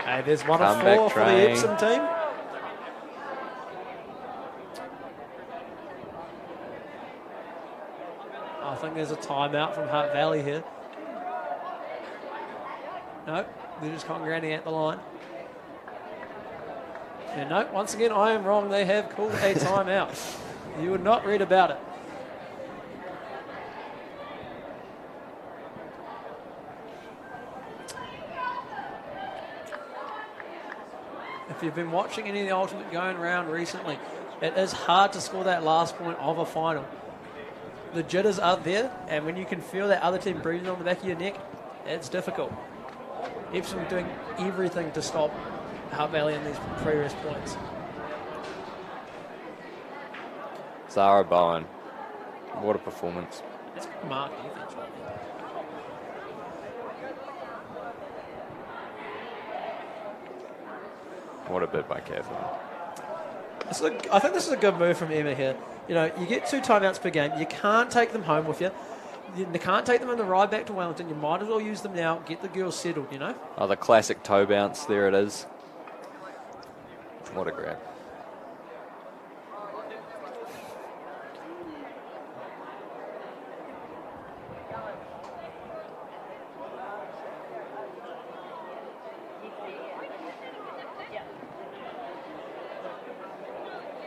Hey, there's one of Comeback 4 for the train. Epsom team. I think there's a timeout from Hutt Valley here. No, they're just congregating at the line. And no, once again, I am wrong. They have called a timeout. You would not read about it. If you've been watching any of the Ultimate going around recently, It is hard to score that last point of a final. The jitters are there, and when you can feel that other team breathing on the back of your neck, it's difficult. Epsom doing everything to stop Hutt Valley in these previous points. Zara Bowen, what a performance. It's Mark defense right there. What a bit by Catherine. I think this is a good move from Emma here. You know, you get 2 timeouts per game. You can't take them home with you. You can't take them on the ride back to Wellington. You might as well use them now. Get the girls settled, you know? Oh, the classic toe bounce. There it is. What a grab.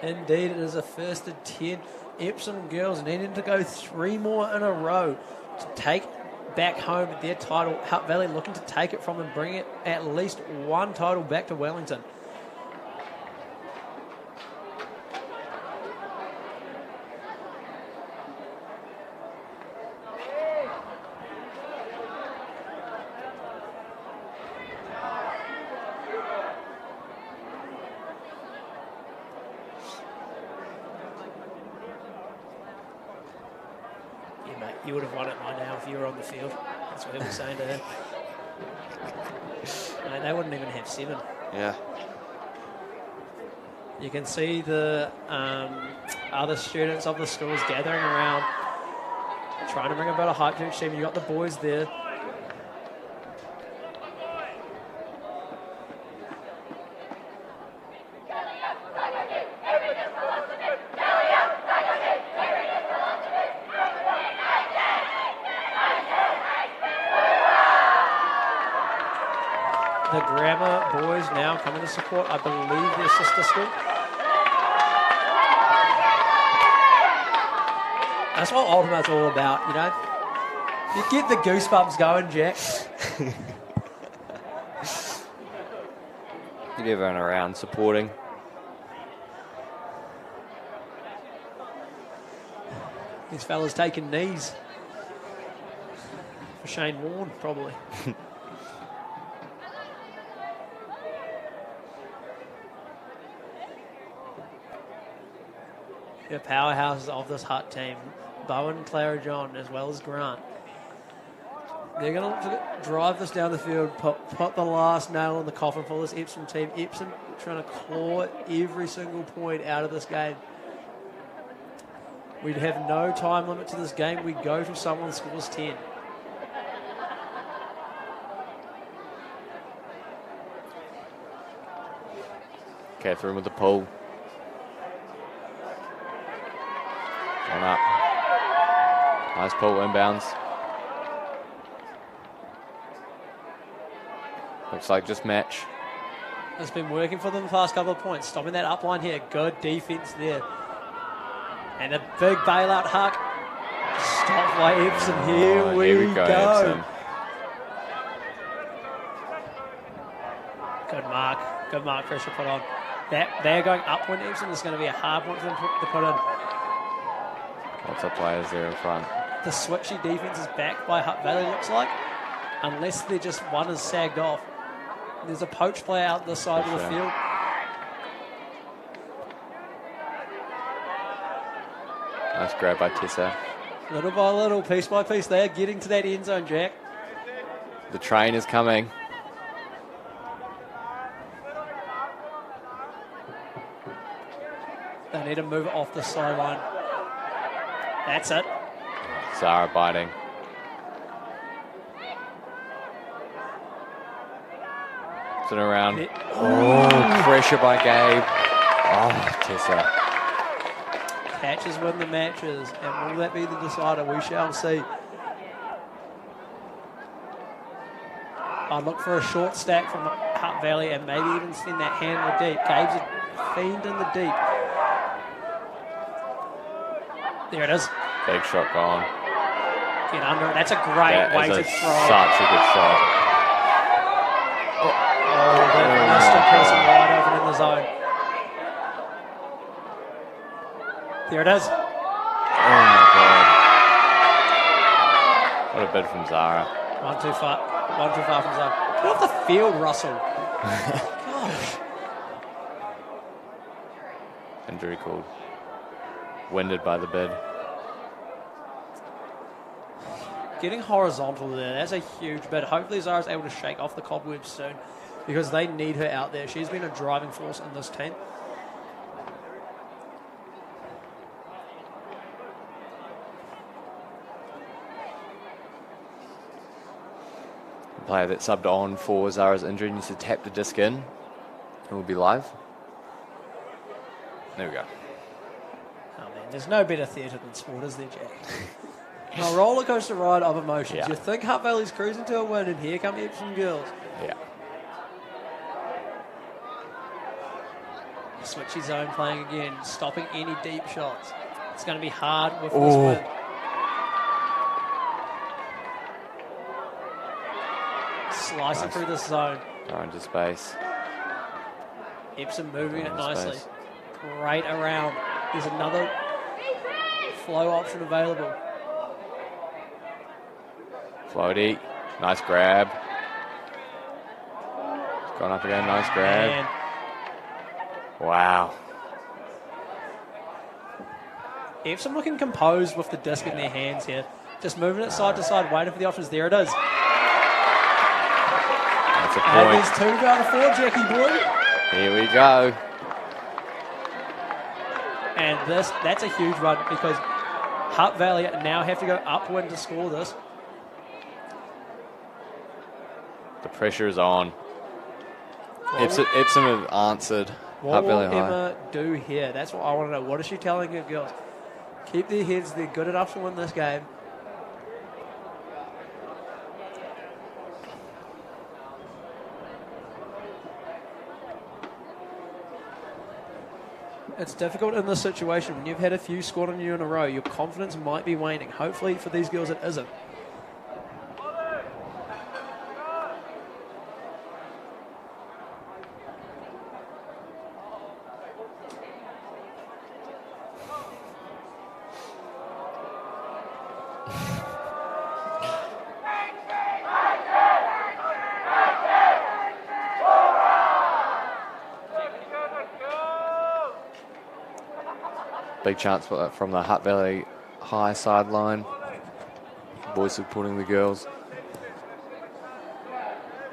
Indeed, it is a first and 10. Epsom girls needing to go 3 more in a row to take back home their title. Hutt Valley looking to take it from them, bring it at least 1 title back to Wellington. You would have won it by now if you were on the field. That's what he was saying to her. No, they wouldn't even have 7. Yeah. You can see the other students of the schools gathering around, trying to bring a bit of hype to each team. You've got the boys there. The Grammar boys now coming to support, I believe, their sister school. That's what Ultimate's all about, you know. You get the goosebumps going, Jack. Get everyone around supporting. These fellas taking knees. For Shane Warne, probably. The powerhouses of this Hutt team, Bowen, Clara John, as well as Grant. They're going to drive this down the field, put the last nail in the coffin for this Epsom team. Epsom trying to claw every single point out of this game. We'd have no time limit to this game. We go till someone scores 10. Catherine with the pull. On up. Nice pull, inbounds. Looks like just match. It's been working for them the past couple of points. Stopping that up line here. Good defense there. And a big bailout Huck. Stop by Epsom. Here we go. Epsom. Good mark pressure put on. They're going up when Epsom is going to be a hard one for them to put in. Lots of players there in front. The switchy defense is backed by Hutt Valley, looks like. Unless they're just one is sagged off. There's a poach player out this side of the field. Nice grab by Tessa. Little by little, piece by piece, they are getting to that end zone, Jack. The train is coming. They need to move it off the sideline. That's it. Zara biting. Turn around. Oh, pressure by Gabe. Oh, Tessa. Catches win the matches, and will that be the decider? We shall see. I'd look for a short stack from Hutt Valley and maybe even send that handler deep. Gabe's a fiend in the deep. There it is. Big shot gone. Get under it. That's a great way to throw. Such a good shot. Oh, they've missed a person wide open in the zone. There it is. Oh my God. What a bid from Zara. One too far from Zara. Get off the field, Russell. Gosh. Injury called. Winded by the bid. Getting horizontal there, that's a huge bid. Hopefully Zara's able to shake off the cobwebs soon because they need her out there. She's been a driving force in this team. The player that subbed on for Zara's injury needs to tap the disc in. It will be live. There we go. Oh man, there's no better theatre than sport, is there, Jack? A roller coaster ride of emotions. Yeah. You think Hutt Valley's cruising to a win, and here come Epsom girls. Yeah. Switchy zone playing again, stopping any deep shots. It's going to be hard with this win. Slicing through this zone. Throw into space. Epsom moving it Into nicely. space. Great around. There's another flow option available. Floaty. Nice grab. It's gone up again. Nice grab. And Wow. Epsom looking composed with the disc in their hands here. Just moving it side to side, waiting for the options. There it is. That's a And point. there's 2 out of 4, Jackie boy. Here we go. And that's a huge run because Hutt Valley now have to go upwind to score this. The pressure is on. Epsom have answered. What Hutt will Valley High. Emma do here? That's what I want to know. What is she telling her girls? Keep their heads. They're good enough to win this game. It's difficult in this situation. When you've had a few scored on you in a row, your confidence might be waning. Hopefully for these girls it isn't. Big chance from the Hutt Valley High sideline. Boys supporting the girls.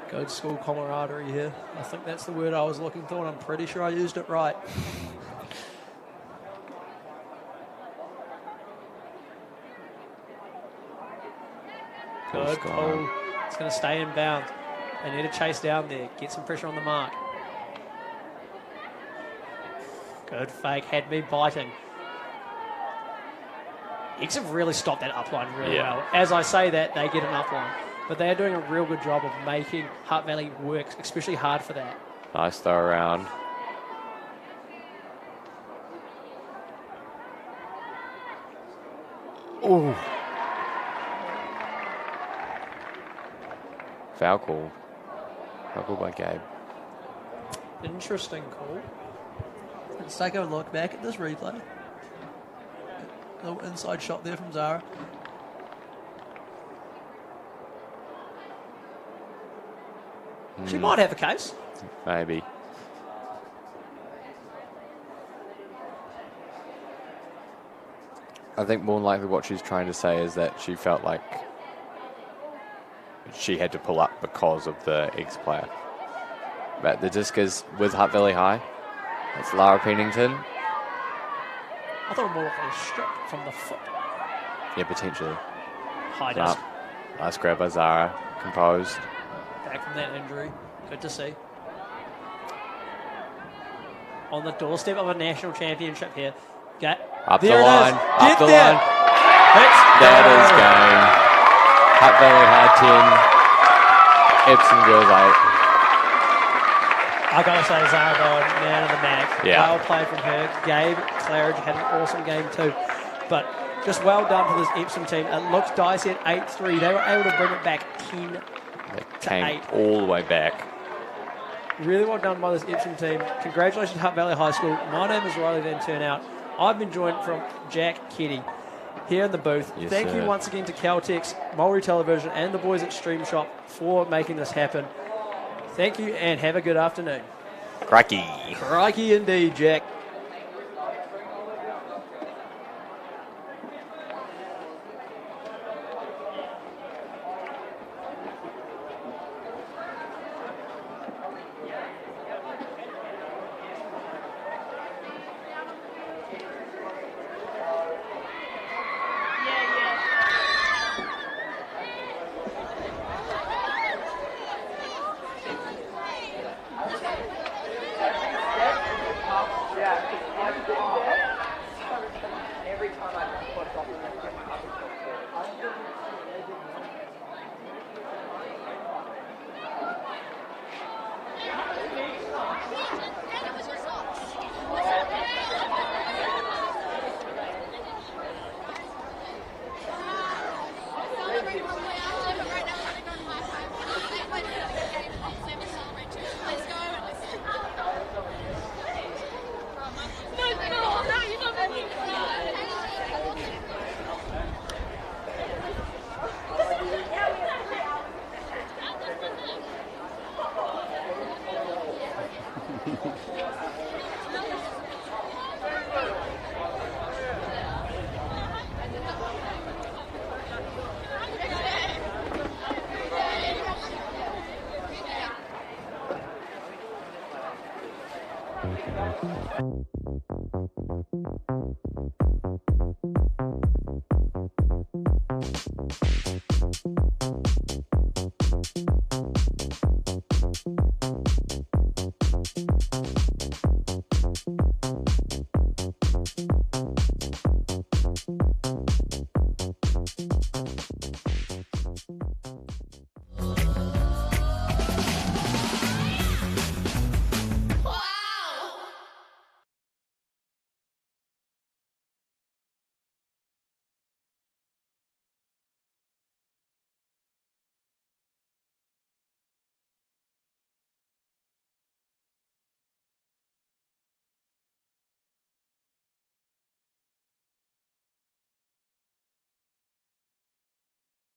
Good school camaraderie here. I think that's the word I was looking for, and I'm pretty sure I used it right. Good pull. It's going to stay in bounds. They need to chase down there, get some pressure on the mark. Good fake, had me biting. X have really stopped that upline really well. As I say that, they get an upline. But they're doing a real good job of making Hutt Valley work, especially hard for that. Nice throw around. Ooh. Foul call. Foul call by Gabe. Interesting call. Let's take a look back at this replay. A little inside shot there from Zara. She might have a case. Maybe. I think more than likely what she's trying to say is that she felt like she had to pull up because of the ex-player. But the disc is with Hutt Valley High. It's Lara Pennington. I thought more like a strip from the foot. Yeah, potentially. High disc. Nice grab by Zara. Composed. Back from that injury. Good to see. On the doorstep of a national championship here. Up there the it line. is. Up Get the there. line. Let's That go. is game. Hutt Valley High 10. Epsom girls 8. I gotta say, Zara Bowen, man of the match. Yeah. Well played from her. Gabe Claridge had an awesome game too. But just well done for this Epsom team. It looks dicey at 8-3. They were able to bring it back 10 They to came 8. all the way back. Really well done by this Epsom team. Congratulations, Hutt Valley High School. My name is Riley Van Turnout. I've been joined from Jack Kenny here in the booth. Yes, Thank you sir. once again to Caltex, Maori Television, and the boys at Stream Shop for making this happen. Thank you, and have a good afternoon. Crikey. Crikey indeed, Jack. Every time I come put off Thank you.